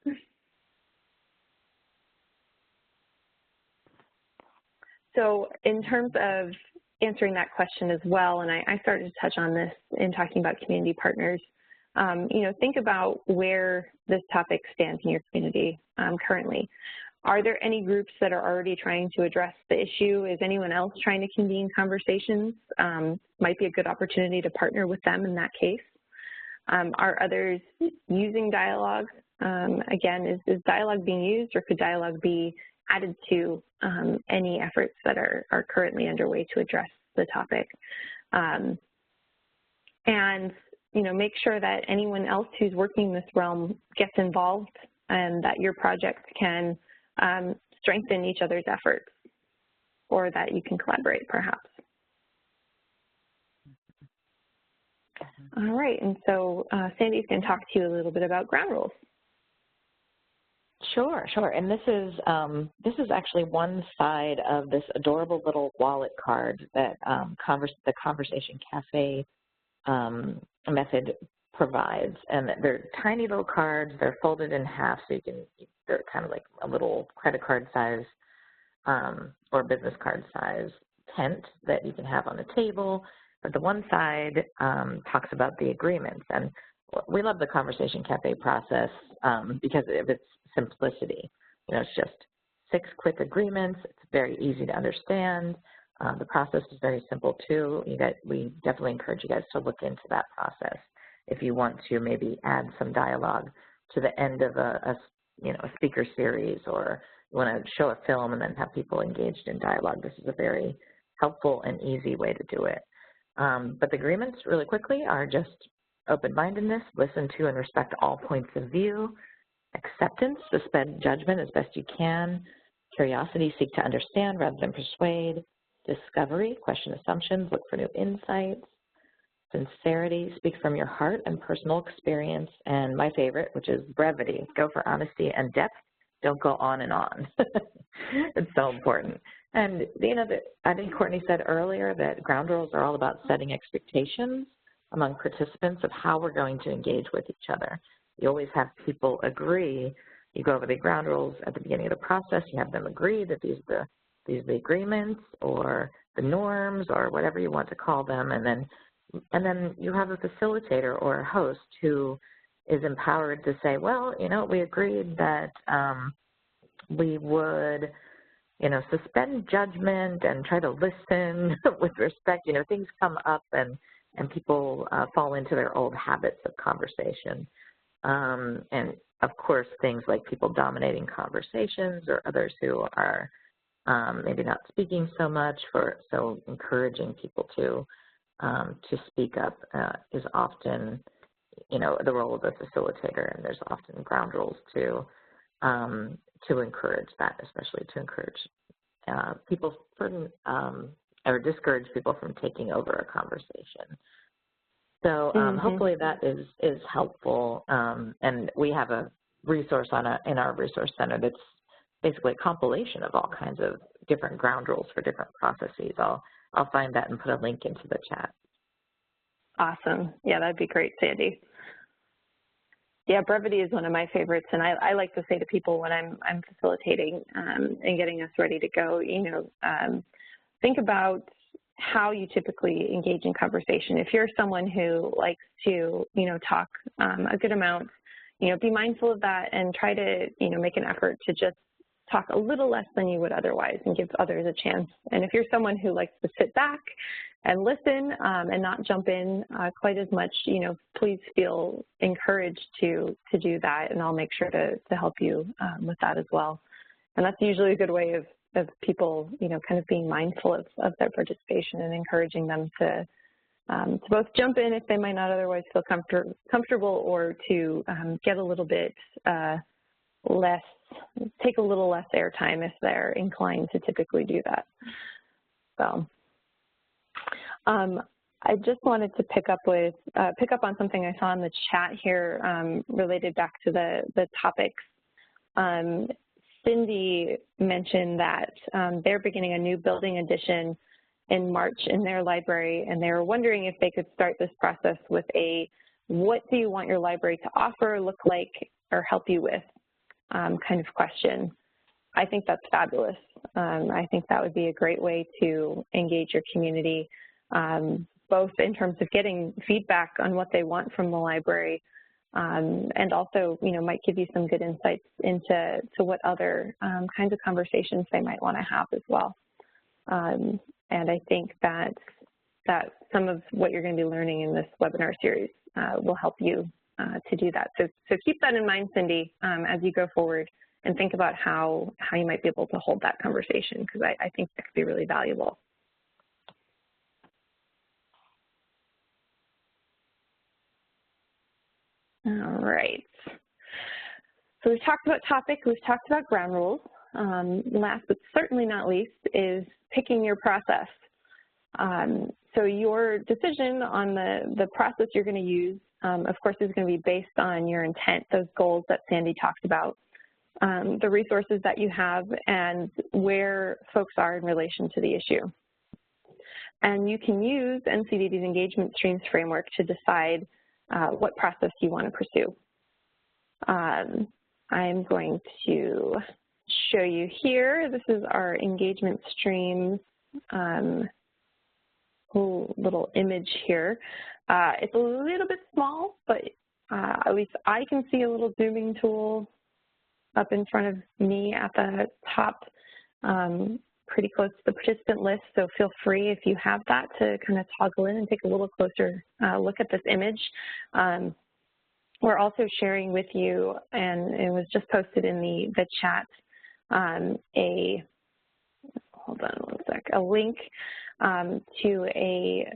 So in terms of answering that question as well, and I started to touch on this in talking about community partners, think about where this topic stands in your community currently. Are there any groups that are already trying to address the issue? Is anyone else trying to convene conversations? Might be a good opportunity to partner with them in that case. Are others using dialogue? Again, is dialogue being used, or could dialogue be added to any efforts that are currently underway to address the topic? And make sure that anyone else who's working in this realm gets involved and that your project can strengthen each other's efforts, or that you can collaborate perhaps. All right, and so Sandy's going to talk to you a little bit about ground rules. Sure. And this is actually one side of this adorable little wallet card that the Conversation Cafe method provides. And they're tiny little cards. They're folded in half, so they're kind of like a little credit card size or business card size tent that you can have on a table. But the one side talks about the agreements. And we love the Conversation Cafe process because of its simplicity. It's just 6 quick agreements. It's very easy to understand. The process is very simple too. We definitely encourage you guys to look into that process if you want to maybe add some dialogue to the end of a speaker series, or you want to show a film and then have people engaged in dialogue. This is a very helpful and easy way to do it. But the agreements, really quickly, are just open-mindedness, listen to and respect all points of view, acceptance, suspend judgment as best you can, curiosity, seek to understand rather than persuade, discovery, question assumptions, look for new insights, sincerity, speak from your heart and personal experience, and my favorite, which is brevity, go for honesty and depth, don't go on and on. It's so important. And, I think Courtney said earlier that ground rules are all about setting expectations among participants of how we're going to engage with each other. You always have people agree. You go over the ground rules at the beginning of the process. You have them agree that these are the agreements or the norms or whatever you want to call them. And then you have a facilitator or a host who is empowered to say, well, we agreed that we would, suspend judgment and try to listen with respect. Things come up and people fall into their old habits of conversation. And, of course, things like people dominating conversations or others who are maybe not speaking so much, so encouraging people to speak up is often, the role of the facilitator, and there's often ground rules to encourage that, especially to encourage people from, or discourage people from taking over a conversation. So hopefully that is helpful, and we have a resource in our resource center that's basically a compilation of all kinds of different ground rules for different processes. I'll find that and put a link into the chat. Awesome. Yeah, that'd be great, Sandy. Yeah, brevity is one of my favorites, and I like to say to people when I'm facilitating and getting us ready to go, think about how you typically engage in conversation. If you're someone who likes to, talk a good amount, be mindful of that and try to, make an effort to just talk a little less than you would otherwise and give others a chance. And if you're someone who likes to sit back and listen and not jump in quite as much, please feel encouraged to do that, and I'll make sure to help you with that as well. And that's usually a good way of people, kind of being mindful of their participation and encouraging them to both jump in if they might not otherwise feel comfortable, or to get a little bit less, take a little less airtime if they're inclined to typically do that. So I just wanted to pick up on something I saw in the chat here related back to the topics. Cindy mentioned that they're beginning a new building addition in March in their library, and they were wondering if they could start this process with a "what do you want your library to offer, look like, or help you with" kind of question. I think that's fabulous. I think that would be a great way to engage your community, both in terms of getting feedback on what they want from the library, and also, might give you some good insights into what other kinds of conversations they might want to have as well. And I think that some of what you're going to be learning in this webinar series will help you to do that. So keep that in mind, Cindy, as you go forward and think about how you might be able to hold that conversation, because I think that could be really valuable. All right. So we've talked about topic, we've talked about ground rules. Last but certainly not least is picking your process. So your decision on the process you're going to use, of course, is going to be based on your intent, those goals that Sandy talked about, the resources that you have, and where folks are in relation to the issue. And you can use NCDD's engagement streams framework to decide what process you want to pursue. I'm going to show you here. This is our engagement streams little image here. It's a little bit small, but at least I can see a little zooming tool up in front of me at the top, pretty close to the participant list. So feel free, if you have that, to kind of toggle in and take a little closer look at this image. We're also sharing with you, and it was just posted in the chat, a link to a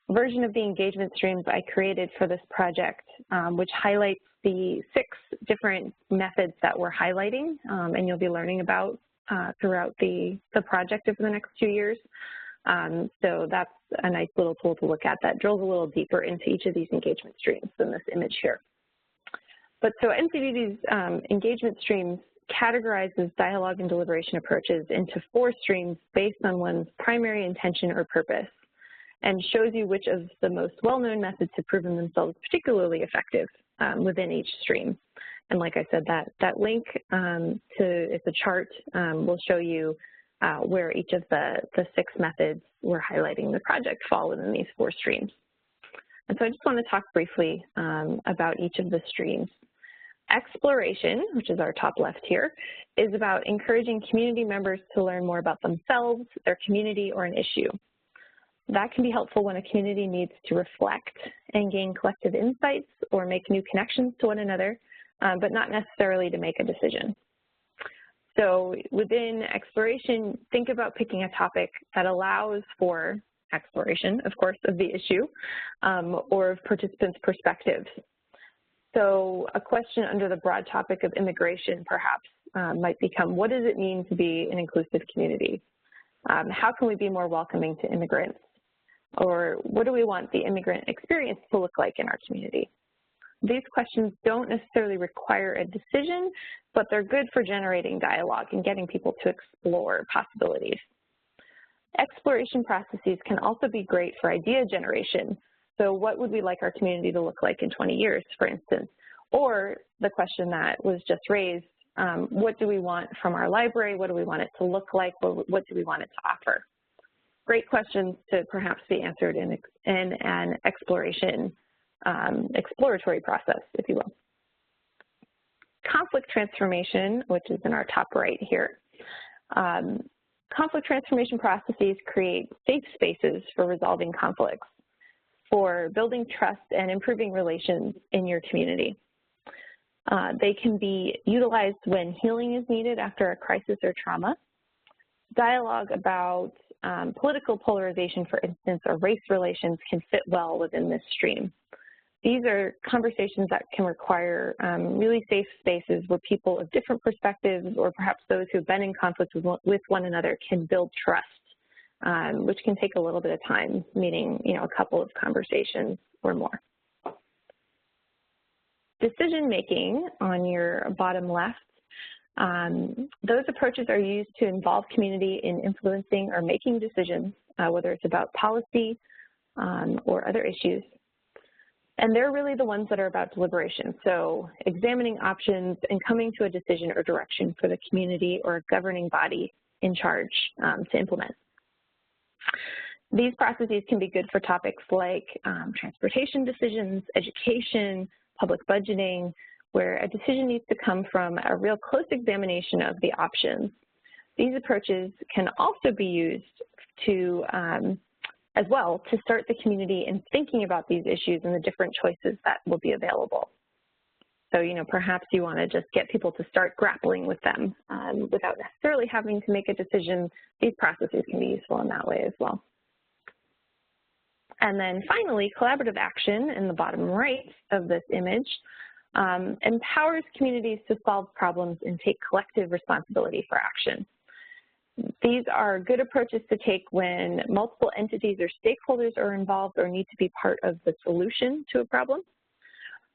version of the engagement streams I created for this project, which highlights the 6 different methods that we're highlighting, and you'll be learning about throughout the project over the next 2 years. So that's a nice little tool to look at that drills a little deeper into each of these engagement streams than this image here. But so NCDD's engagement streams categorizes dialogue and deliberation approaches into 4 streams based on one's primary intention or purpose, and shows you which of the most well-known methods have proven themselves particularly effective within each stream. And like I said, that link it's a chart, will show you where each of the 6 methods we're highlighting the project fall within these 4 streams. And so I just want to talk briefly about each of the streams. Exploration, which is our top left here, is about encouraging community members to learn more about themselves, their community, or an issue. That can be helpful when a community needs to reflect and gain collective insights or make new connections to one another, but not necessarily to make a decision. So within exploration, think about picking a topic that allows for exploration, of course, of the issue or of participants' perspectives. So a question under the broad topic of immigration, perhaps, might become, what does it mean to be an inclusive community? How can we be more welcoming to immigrants? Or what do we want the immigrant experience to look like in our community? These questions don't necessarily require a decision, but they're good for generating dialogue and getting people to explore possibilities. Exploration processes can also be great for idea generation. So what would we like our community to look like in 20 years, for instance? Or the question that was just raised, what do we want from our library? What do we want it to look like? What do we want it to offer? Great questions to perhaps be answered in an exploratory process, if you will. conflict transformation, which is in our top right here. Conflict transformation processes create safe spaces for resolving conflicts, for building trust and improving relations in your community. They can be utilized when healing is needed after a crisis or trauma. Dialogue about political polarization, for instance, or race relations can fit well within this stream. These are conversations that can require really safe spaces where people of different perspectives, or perhaps those who've been in conflict with one another, can build trust, which can take a little bit of time, meaning, a couple of conversations or more. Decision-making on your bottom left, those approaches are used to involve community in influencing or making decisions, whether it's about policy or other issues. And they're really the ones that are about deliberation, so examining options and coming to a decision or direction for the community or governing body in charge to implement. These processes can be good for topics like transportation decisions, education, public budgeting, where a decision needs to come from a real close examination of the options. These approaches can also be used to, as well, to start the community in thinking about these issues and the different choices that will be available. So, perhaps you want to just get people to start grappling with them without necessarily having to make a decision. These processes can be useful in that way as well. And then finally, collaborative action in the bottom right of this image empowers communities to solve problems and take collective responsibility for action. These are good approaches to take when multiple entities or stakeholders are involved or need to be part of the solution to a problem.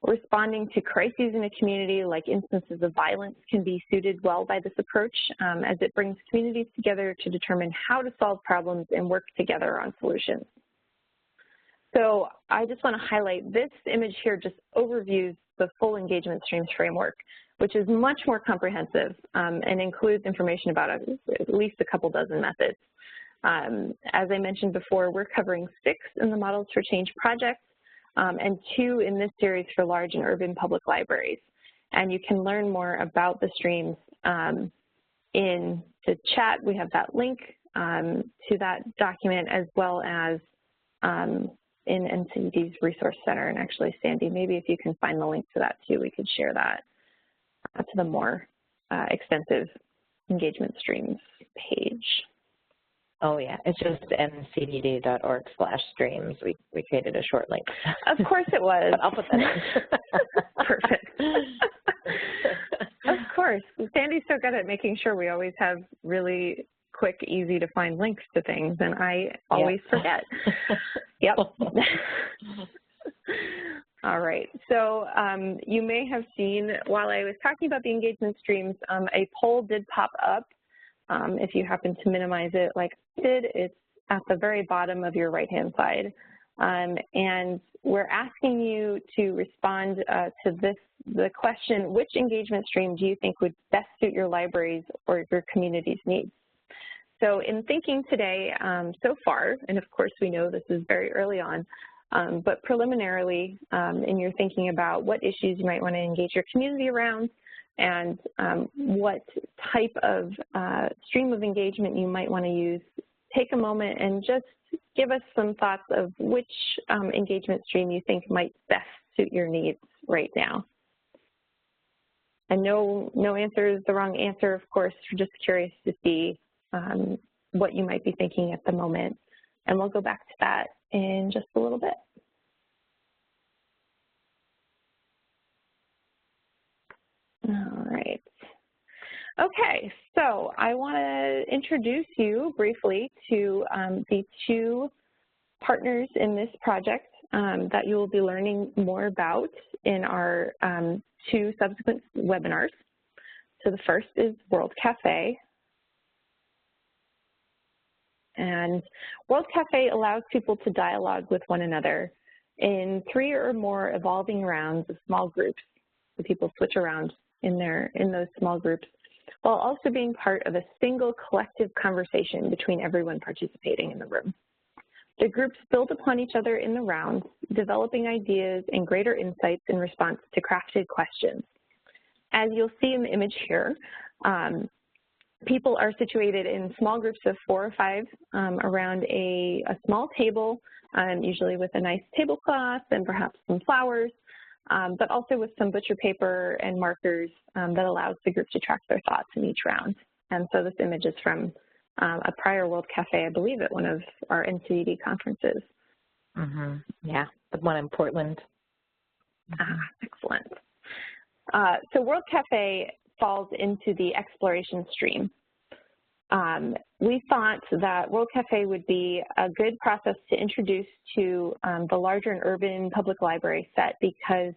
Responding to crises in a community, like instances of violence, can be suited well by this approach, as it brings communities together to determine how to solve problems and work together on solutions. So I just want to highlight this image here just overviews the full engagement streams framework, which is much more comprehensive and includes information about at least a couple dozen methods. As I mentioned before, we're covering 6 in the Models for Change project and 2 in this series for large and urban public libraries. And you can learn more about the streams in the chat. We have that link to that document, as well as in NCDD's Resource Center. And actually, Sandy, maybe if you can find the link to that too, we could share that to the more extensive engagement streams page. Oh yeah, it's just ncdd.org/streams. We created a short link. Of course it was. I'll put that in. Perfect. Of course. Sandy's so good at making sure we always have really quick, easy to find links to things, and I always forget. Yep. All right, so you may have seen, while I was talking about the engagement streams, a poll did pop up. If you happen to minimize it like I did, it's at the very bottom of your right-hand side. And we're asking you to respond to the question, which engagement stream do you think would best suit your libraries or your community's needs? So in thinking today so far, and of course we know this is very early on, but preliminarily in your thinking about what issues you might want to engage your community around and what type of stream of engagement you might want to use, take a moment and just give us some thoughts of which engagement stream you think might best suit your needs right now. And no answer is the wrong answer, of course. We're just curious to see what you might be thinking at the moment. And we'll go back to that in just a little bit. All right. Okay, so I want to introduce you briefly to the 2 partners in this project that you will be learning more about in our 2 subsequent webinars. So the first is World Cafe. And World Cafe allows people to dialogue with one another in 3 or more evolving rounds of small groups. So people switch around in those small groups, while also being part of a single collective conversation between everyone participating in the room. The groups build upon each other in the rounds, developing ideas and greater insights in response to crafted questions. As you'll see in the image here, people are situated in small groups of 4 or 5 around a small table, usually with a nice tablecloth and perhaps some flowers, but also with some butcher paper and markers that allows the group to track their thoughts in each round. And so this image is from a prior World Cafe, I believe, at one of our NCDD conferences. Yeah, the one in Portland. Excellent. So World Cafe falls into the exploration stream. We thought that World Cafe would be a good process to introduce to the larger and urban public library set, because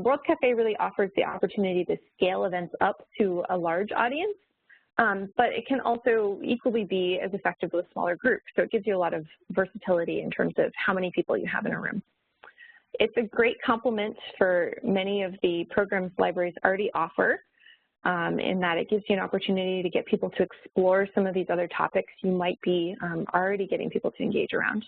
World Cafe really offers the opportunity to scale events up to a large audience, but it can also equally be as effective with smaller groups. So it gives you a lot of versatility in terms of how many people you have in a room. It's a great complement for many of the programs libraries already offer, in that it gives you an opportunity to get people to explore some of these other topics you might be already getting people to engage around.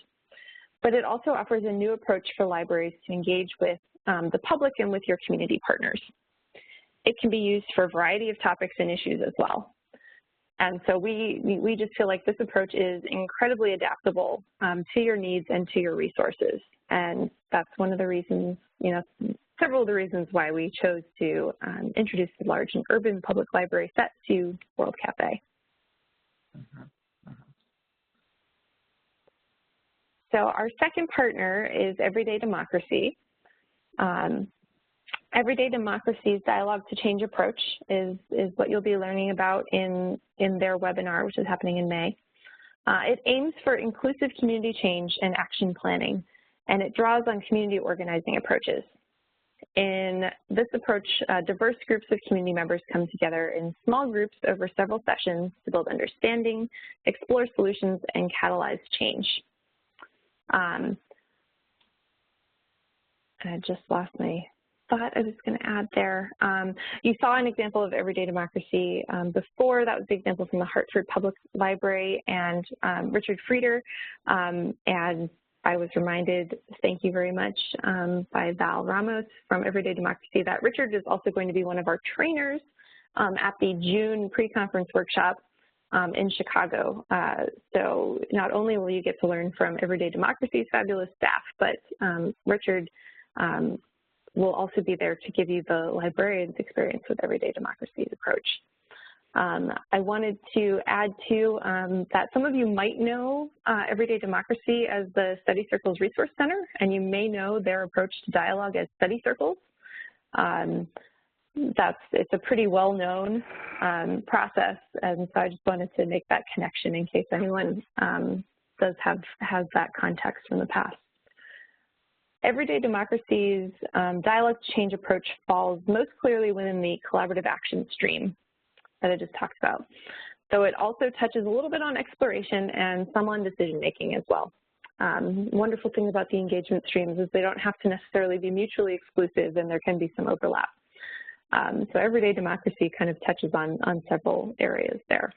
But it also offers a new approach for libraries to engage with the public and with your community partners. It can be used for a variety of topics and issues as well. And so we just feel like this approach is incredibly adaptable to your needs and to your resources. And that's one of the reasons, several of the reasons why we chose to introduce the large and urban public library set to World Cafe. So our second partner is Everyday Democracy. Everyday Democracy's Dialogue to Change approach is what you'll be learning about in their webinar, which is happening in May. It aims for inclusive community change and action planning, and it draws on community organizing approaches. In this approach, diverse groups of community members come together in small groups over several sessions to build understanding, explore solutions, and catalyze change. I just lost my thought I was going to add there. You saw an example of Everyday Democracy before. That was the example from the Hartford Public Library and Richard Frieder. And I was reminded, thank you very much, by Val Ramos from Everyday Democracy, that Richard is also going to be one of our trainers at the June pre-conference workshop in Chicago. So not only will you get to learn from Everyday Democracy's fabulous staff, but Richard will also be there to give you the librarian's experience with Everyday Democracy's approach. I wanted to add too that some of you might know Everyday Democracy as the Study Circles Resource Center, and you may know their approach to dialogue as study circles. It's a pretty well-known process, and so I just wanted to make that connection in case anyone has that context from the past. Everyday Democracy's Dialogue to Change approach falls most clearly within the collaborative action stream that I just talked about. So it also touches a little bit on exploration and some on decision-making as well. Wonderful thing about the engagement streams is they don't have to necessarily be mutually exclusive, and there can be some overlap. So Everyday Democracy kind of touches on several areas there.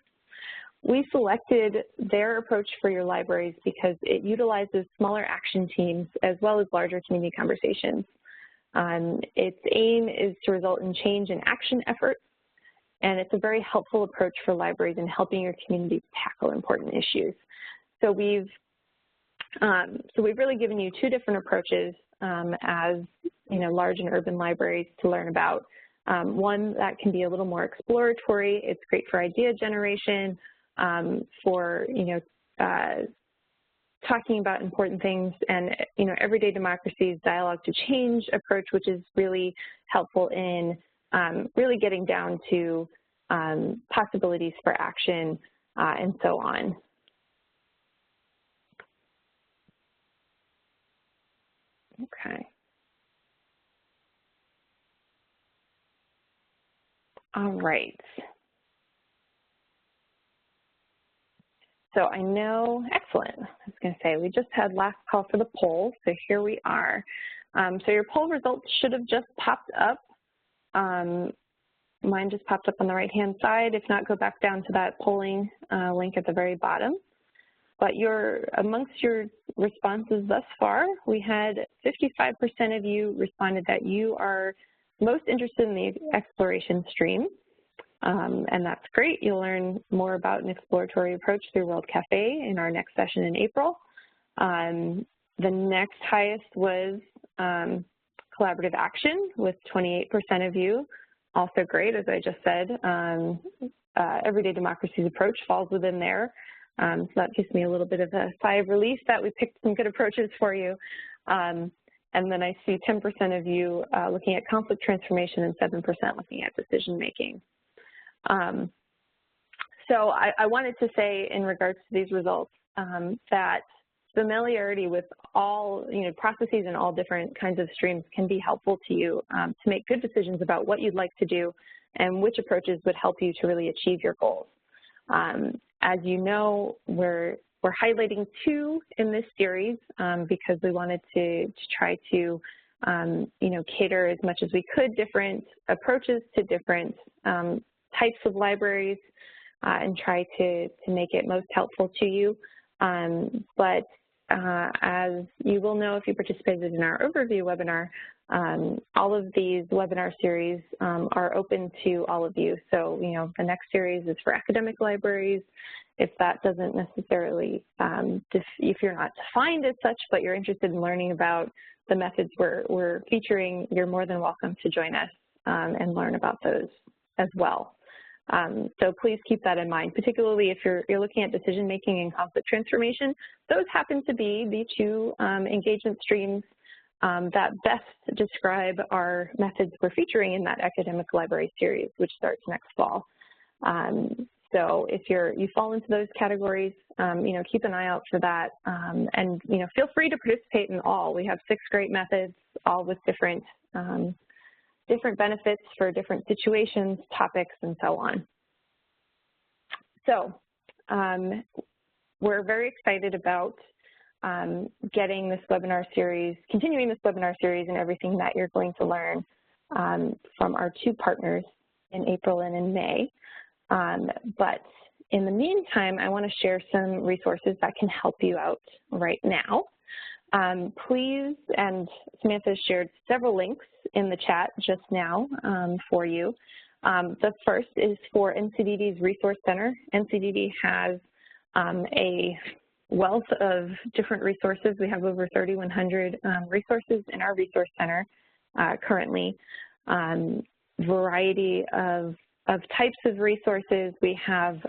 We selected their approach for your libraries because it utilizes smaller action teams as well as larger community conversations. Its aim is to result in change and action efforts, and it's a very helpful approach for libraries in helping your community tackle important issues. So we've really given you two different approaches as large and urban libraries to learn about. One that can be a little more exploratory. It's great for idea generation, for talking about important things, and Everyday Democracy's Dialogue to Change approach, which is really helpful in really getting down to possibilities for action and so on. Okay. All right. So I know, excellent. I was going to say, we just had last call for the poll, so here we are. So your poll results should have just popped up. Mine just popped up on the right-hand side. If not, go back down to that polling link at the very bottom. But amongst your responses thus far, we had 55% of you responded that you are most interested in the exploration stream, and that's great. You'll learn more about an exploratory approach through World Cafe in our next session in April. The next highest was collaborative action with 28% of you. Also great, as I just said. Everyday Democracy's approach falls within there. So that gives me a little bit of a sigh of relief that we picked some good approaches for you. And then I see 10% of you looking at conflict transformation and 7% looking at decision making. So I wanted to say in regards to these results that familiarity with all processes and all different kinds of streams can be helpful to you to make good decisions about what you'd like to do and which approaches would help you to really achieve your goals. As you know, we're highlighting 2 in this series because we wanted to try to cater as much as we could different approaches to different types of libraries and try to make it most helpful to you. But as you will know if you participated in our overview webinar, all of these webinar series are open to all of you. So, the next series is for academic libraries. If that doesn't necessarily, if you're not defined as such, but you're interested in learning about the methods we're featuring, you're more than welcome to join us and learn about those as well. So please keep that in mind, particularly if you're looking at decision-making and conflict transformation. Those happen to be the 2 engagement streams that best describe our methods we're featuring in that academic library series, which starts next fall. So if you fall into those categories, keep an eye out for that, and feel free to participate in all. We have 6 great methods, all with different benefits for different situations, topics, and so on. So we're very excited about getting this webinar series, continuing this webinar series and everything that you're going to learn from our 2 partners in April and in May. But in the meantime, I want to share some resources that can help you out right now. Please, and Samantha shared several links in the chat just now for you. The first is for NCDD's Resource Center. NCDD has a wealth of different resources. We have over 3,100 resources in our Resource Center currently. Variety of types of resources. We have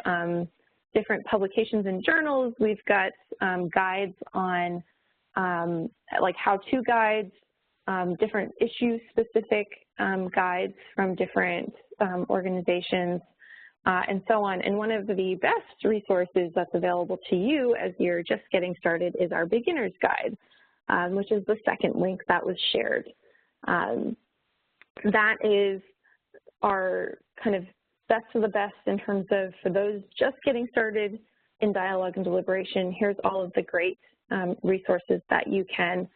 different publications and journals. We've got guides on like how-to guides, different issue-specific guides from different organizations, and so on. And one of the best resources that's available to you as you're just getting started is our beginner's guide, which is the second link that was shared. That is our kind of best of the best in terms of, for those just getting started in dialogue and deliberation, here's all of the great resources that you can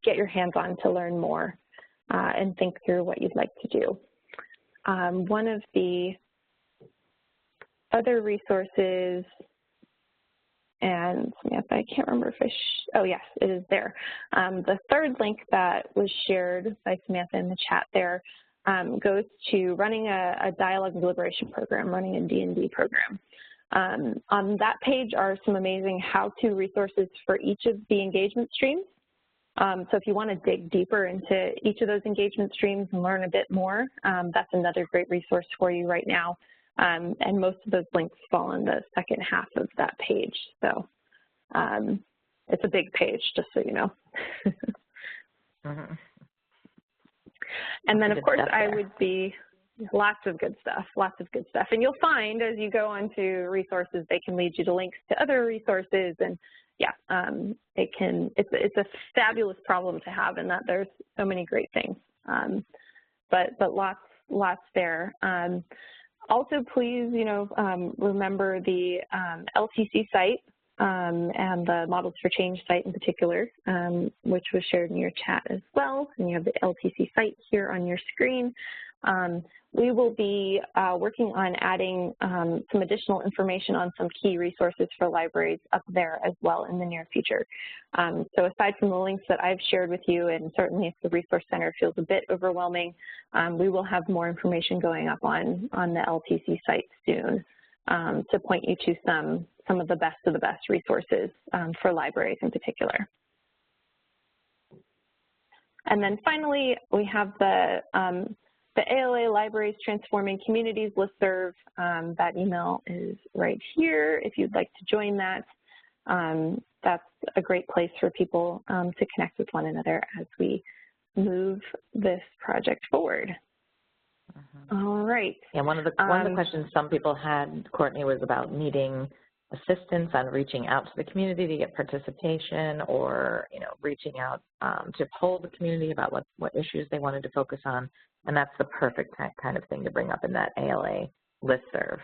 get your hands on to learn more and think through what you'd like to do. One of the other resources, and Samantha, I can't remember if oh yes, it is there. The third link that was shared by Samantha in the chat there goes to running a dialogue and deliberation program, running a D&D program. On that page are some amazing how-to resources for each of the engagement streams. So if you want to dig deeper into each of those engagement streams and learn a bit more, that's another great resource for you right now. And most of those links fall in the second half of that page. So it's a big page, just so you know. And then, of course, I would be lots of good stuff. And you'll find as you go onto resources, they can lead you to links to other resources. And yeah, it's a fabulous problem to have in that there's so many great things. But lots there. Also, please, remember the LTC site and the Models for Change site in particular, which was shared in your chat as well. And you have the LTC site here on your screen. We will be working on adding some additional information on some key resources for libraries up there as well in the near future. So aside from the links that I've shared with you, and certainly if the Resource Center feels a bit overwhelming, we will have more information going up on the LTC site soon to point you to some of the best resources for libraries in particular. And then finally, we have the ALA Libraries Transforming Communities listserv. That email is right here if you'd like to join that. That's a great place for people to connect with one another as we move this project forward. All right. Yeah, one of the questions some people had, Courtney, was about needing assistance on reaching out to the community to get participation, or reaching out to poll the community about what issues they wanted to focus on, and that's the perfect kind of thing to bring up in that ALA listserv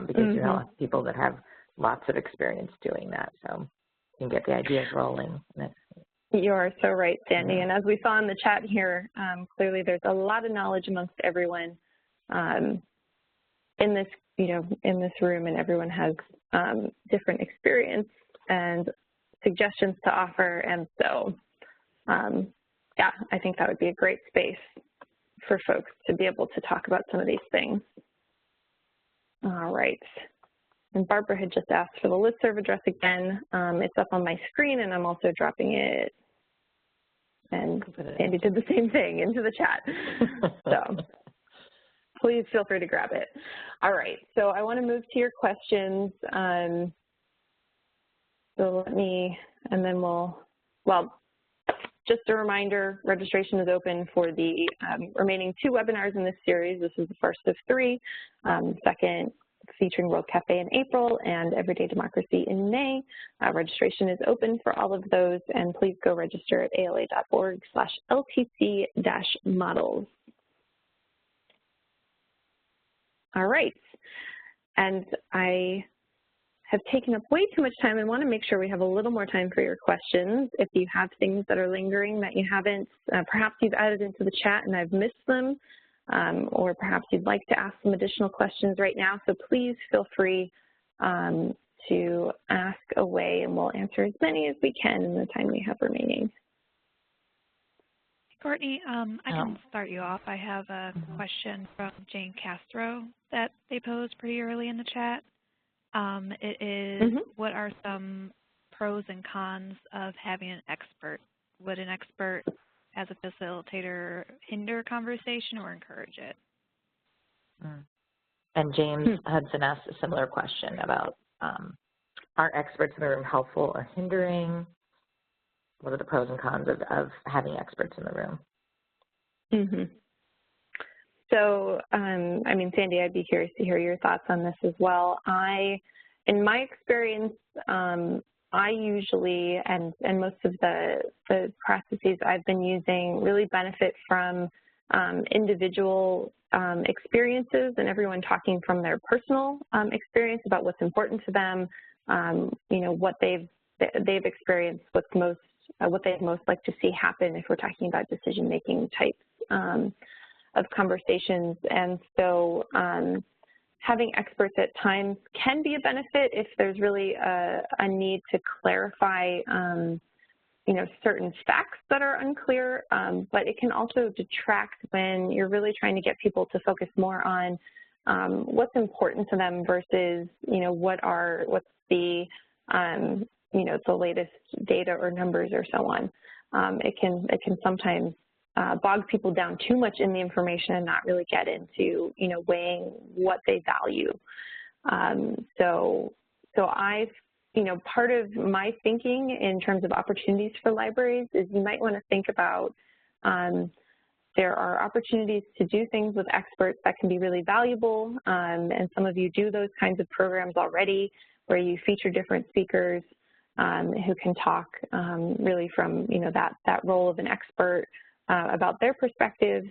because you have people that have lots of experience doing that, so you can get the ideas rolling. You are so right, Sandy. And as we saw in the chat here, clearly there's a lot of knowledge amongst everyone in this, in this room, and everyone has different experience and suggestions to offer. And so, yeah, I think that would be a great space for folks to be able to talk about some of these things. All right. And Barbara had just asked for the listserv address again. It's up on my screen, and I'm also dropping it. And Sandy did the same thing into the chat. So please feel free to grab it. All right, so I want to move to your questions. So let me, and then just a reminder, registration is open for the remaining 2 webinars in this series. This is the first of 3. Second, featuring World Cafe in April and Everyday Democracy in May. Registration is open for all of those, and please go register at ala.org/LTC-models. All right, and I have taken up way too much time and want to make sure we have a little more time for your questions. If you have things that are lingering that you haven't, perhaps you've added into the chat and I've missed them, or perhaps you'd like to ask some additional questions right now, so please feel free to ask away, and we'll answer as many as we can in the time we have remaining. Courtney, I can start you off. I have a question from Jane Castro that they posed pretty early in the chat. It is, what are some pros and cons of having an expert? Would an expert as a facilitator hinder conversation or encourage it? And James Hudson asked a similar question about, are experts in the room helpful or hindering? What are the pros and cons of having experts in the room? So, I mean, Sandy, I'd be curious to hear your thoughts on this as well. In my experience, I usually, and most of the processes I've been using really benefit from individual experiences and everyone talking from their personal experience about what's important to them, what they've experienced, what they'd most like to see happen if we're talking about decision-making types of conversations. And so having experts at times can be a benefit if there's really a need to clarify, certain facts that are unclear, but it can also detract when you're really trying to get people to focus more on what's important to them versus, what's the, the latest data or numbers or so on. It can sometimes bog people down too much in the information and not really get into, weighing what they value. So I've, part of my thinking in terms of opportunities for libraries is you might want to think about there are opportunities to do things with experts that can be really valuable, and some of you do those kinds of programs already where you feature different speakers who can talk really from, that role of an expert about their perspectives.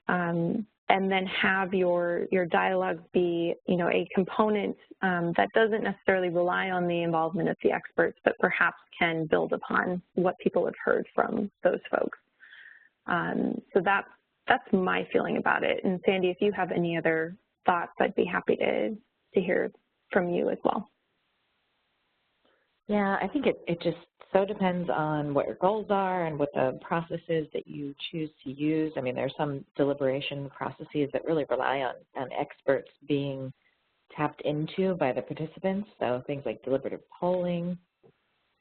And and then have your dialogue be, a component that doesn't necessarily rely on the involvement of the experts, but perhaps can build upon what people have heard from those folks. So that's my feeling about it. And Sandy, if you have any other thoughts, I'd be happy to hear from you as well. Yeah, I think it just so depends on what your goals are and what the process is that you choose to use. I mean, there's some deliberation processes that really rely on experts being tapped into by the participants, so things like deliberative polling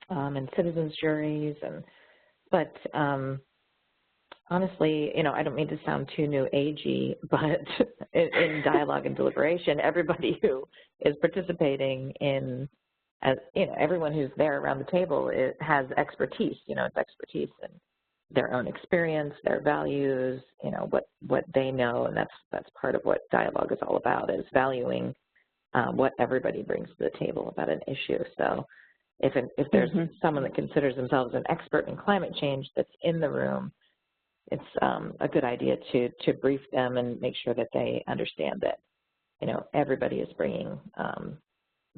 and citizens juries. But honestly, I don't mean to sound too new agey, but in dialogue and deliberation, everybody who is participating in, everyone who's there around the table has expertise. It's expertise in their own experience, their values, what they know, and that's part of what dialogue is all about, is valuing what everybody brings to the table about an issue. So if there's someone that considers themselves an expert in climate change that's in the room, it's a good idea to brief them and make sure that they understand that, everybody is bringing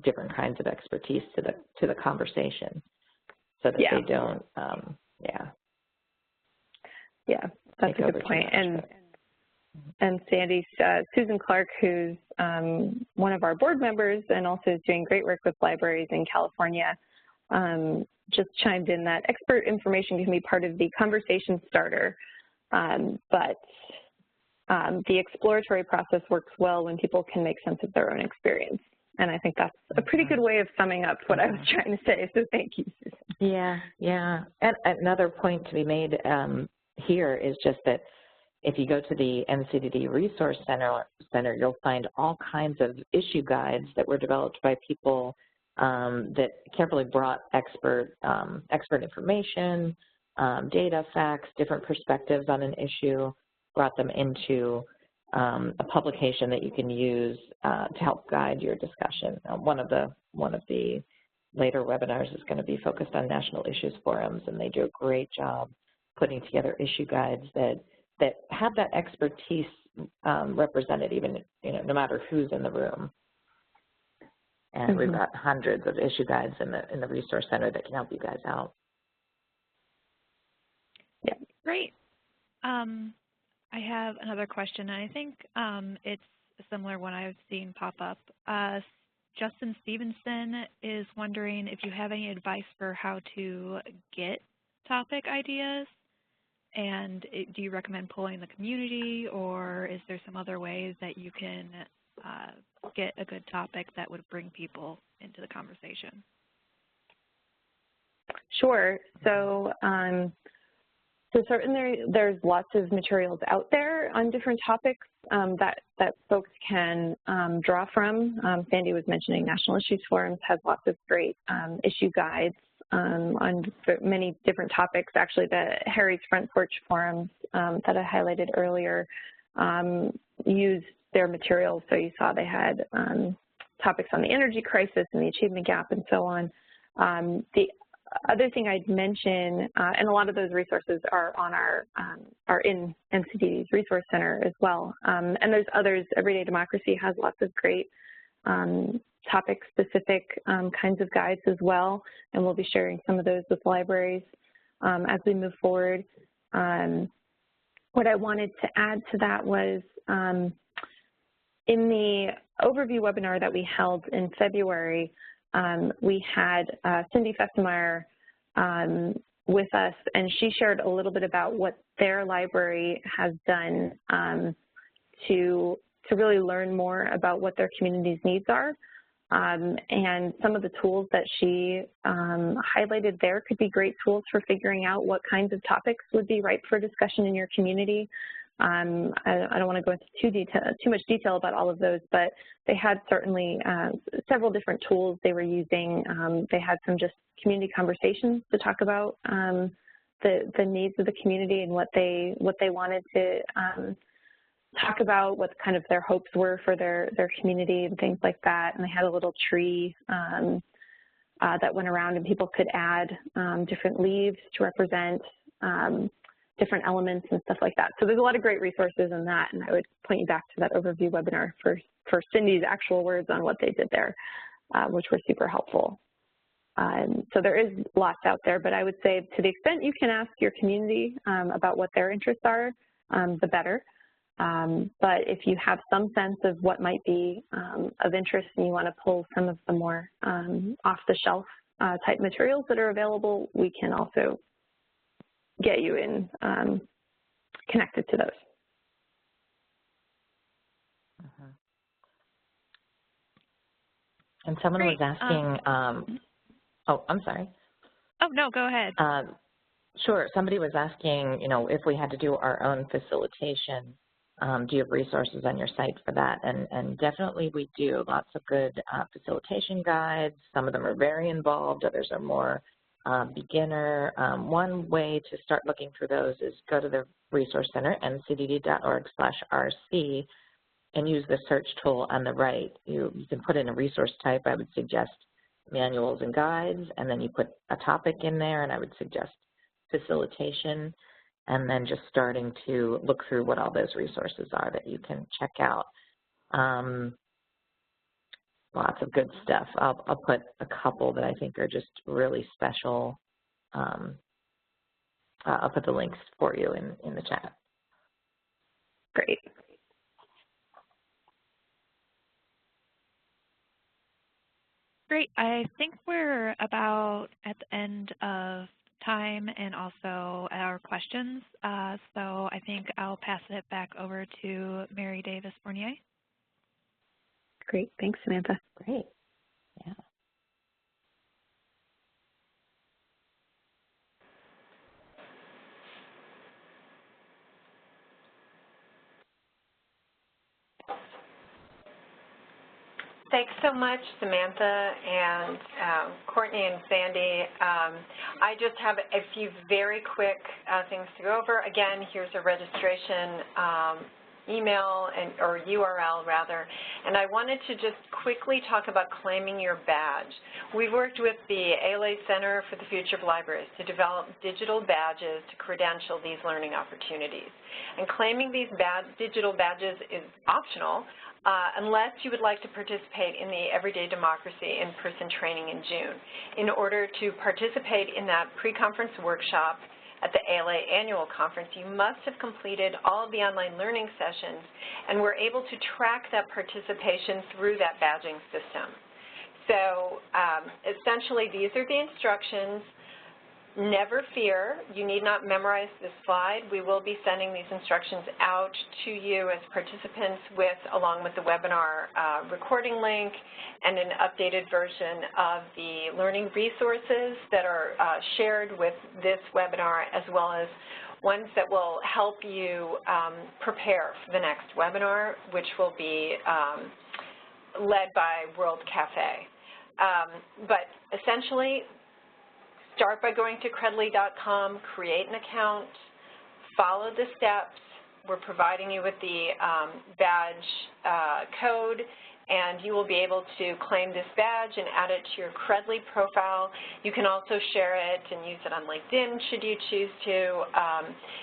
different kinds of expertise to the conversation, so that they don't, Yeah, that's a good point. And Sandy, Susan Clark, who's one of our board members and also is doing great work with libraries in California, just chimed in that expert information can be part of the conversation starter, but the exploratory process works well when people can make sense of their own experience. And I think that's a pretty good way of summing up what I was trying to say, so thank you, Susan. Yeah. And another point to be made here is just that if you go to the NCDD Resource Center, you'll find all kinds of issue guides that were developed by people that carefully brought expert information, data, facts, different perspectives on an issue, brought them into a publication that you can use to help guide your discussion. One of the later webinars is going to be focused on national issues forums, and they do a great job putting together issue guides that have that expertise represented, even no matter who's in the room. And we've got hundreds of issue guides in the Resource Center that can help you guys out. Yeah, great. I have another question, and I think it's a similar one I've seen pop up. Justin Stevenson is wondering if you have any advice for how to get topic ideas, and do you recommend polling the community, or is there some other ways that you can get a good topic that would bring people into the conversation? Sure. So certainly there's lots of materials out there on different topics that folks can draw from. Sandy was mentioning National Issues Forums has lots of great issue guides on many different topics. Actually, the Harry's Front Porch Forums that I highlighted earlier used their materials. So you saw they had topics on the energy crisis and the achievement gap and so on. The other thing I'd mention, and a lot of those resources are on are in NCDD's Resource Center as well. And there's others. Everyday Democracy has lots of great topic-specific kinds of guides as well, and we'll be sharing some of those with libraries as we move forward. What I wanted to add to that was in the overview webinar that we held in February, we had Cindy Fessemeyer with us, and she shared a little bit about what their library has done to really learn more about what their community's needs are. And some of the tools that she highlighted there could be great tools for figuring out what kinds of topics would be ripe for discussion in your community. I don't want to go into too much detail about all of those, but they had certainly several different tools they were using. They had some just community conversations to talk about the needs of the community and what they wanted to talk about, what kind of their hopes were for their community and things like that. And they had a little tree that went around, and people could add different leaves to represent different elements and stuff like that. So there's a lot of great resources in that, and I would point you back to that overview webinar for Cindy's actual words on what they did there, which were super helpful. So there is lots out there, but I would say to the extent you can ask your community about what their interests are, the better. But if you have some sense of what might be of interest and you want to pull some of the more off-the-shelf type materials that are available, we can also get you in connected to those. And someone was asking, oh, I'm sorry. Oh, no, go ahead. Sure. Somebody was asking, you know, if we had to do our own facilitation, do you have resources on your site for that? And definitely we do. Lots of good facilitation guides. Some of them are very involved. Others are more beginner. One way to start looking through those is go to the Resource Center, ncdd.org/rc, and use the search tool on the right. You can put in a resource type. I would suggest manuals and guides, and then you put a topic in there, and I would suggest facilitation, and then just starting to look through what all those resources are that you can check out. Lots of good stuff. I'll put a couple that I think are just really special. I'll put the links for you in the chat. Great. Great. I think we're about at the end of time and also our questions. So I think I'll pass it back over to Mary Davis Fournier. Great. Thanks, Samantha. Great. Yeah. Thanks so much, Samantha and Courtney and Sandy. I just have a few very quick things to go over. Again, here's a registration email or URL rather, and I wanted to just quickly talk about claiming your badge. We've worked with the ALA Center for the Future of Libraries to develop digital badges to credential these learning opportunities. And claiming these digital badges is optional, unless you would like to participate in the Everyday Democracy in-person training in June. In order to participate in that pre-conference workshop at the ALA annual conference, you must have completed all of the online learning sessions, and we're able to track that participation through that badging system. So essentially, these are the instructions. Never fear, you need not memorize this slide. We will be sending these instructions out to you as participants along with the webinar recording link and an updated version of the learning resources that are shared with this webinar, as well as ones that will help you prepare for the next webinar, which will be led by World Cafe. But essentially, start by going to credly.com, create an account, follow the steps. We're providing you with the badge code, and you will be able to claim this badge and add it to your Credly profile. You can also share it and use it on LinkedIn should you choose to,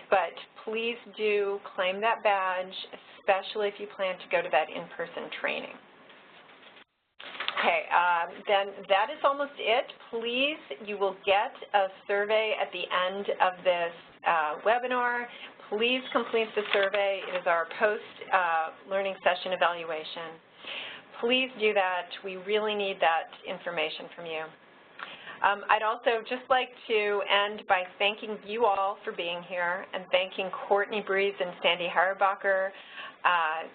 but please do claim that badge, especially if you plan to go to that in-person training. Okay, then that is almost it. Please, you will get a survey at the end of this webinar. Please complete the survey. It is our post-learning session evaluation. Please do that. We really need that information from you. I'd also just like to end by thanking you all for being here and thanking Courtney Breese and Sandy Heierbacher,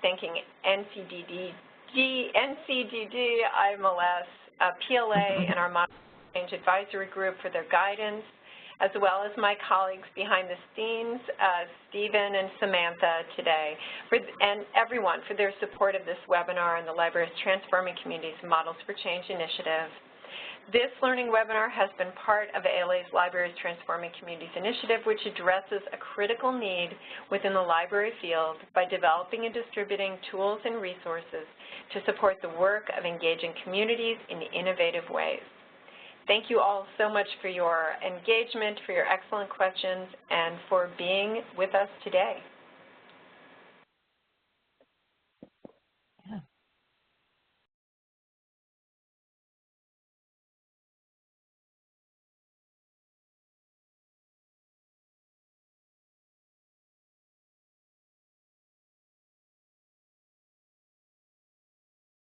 thanking NCDD, IMLS, PLA, and our Model Change Advisory Group for their guidance, as well as my colleagues behind the scenes, Stephen and Samantha today, and everyone for their support of this webinar and the Libraries Transforming Communities Models for Change initiative. This learning webinar has been part of ALA's Libraries Transforming Communities initiative, which addresses a critical need within the library field by developing and distributing tools and resources to support the work of engaging communities in innovative ways. Thank you all so much for your engagement, for your excellent questions, and for being with us today.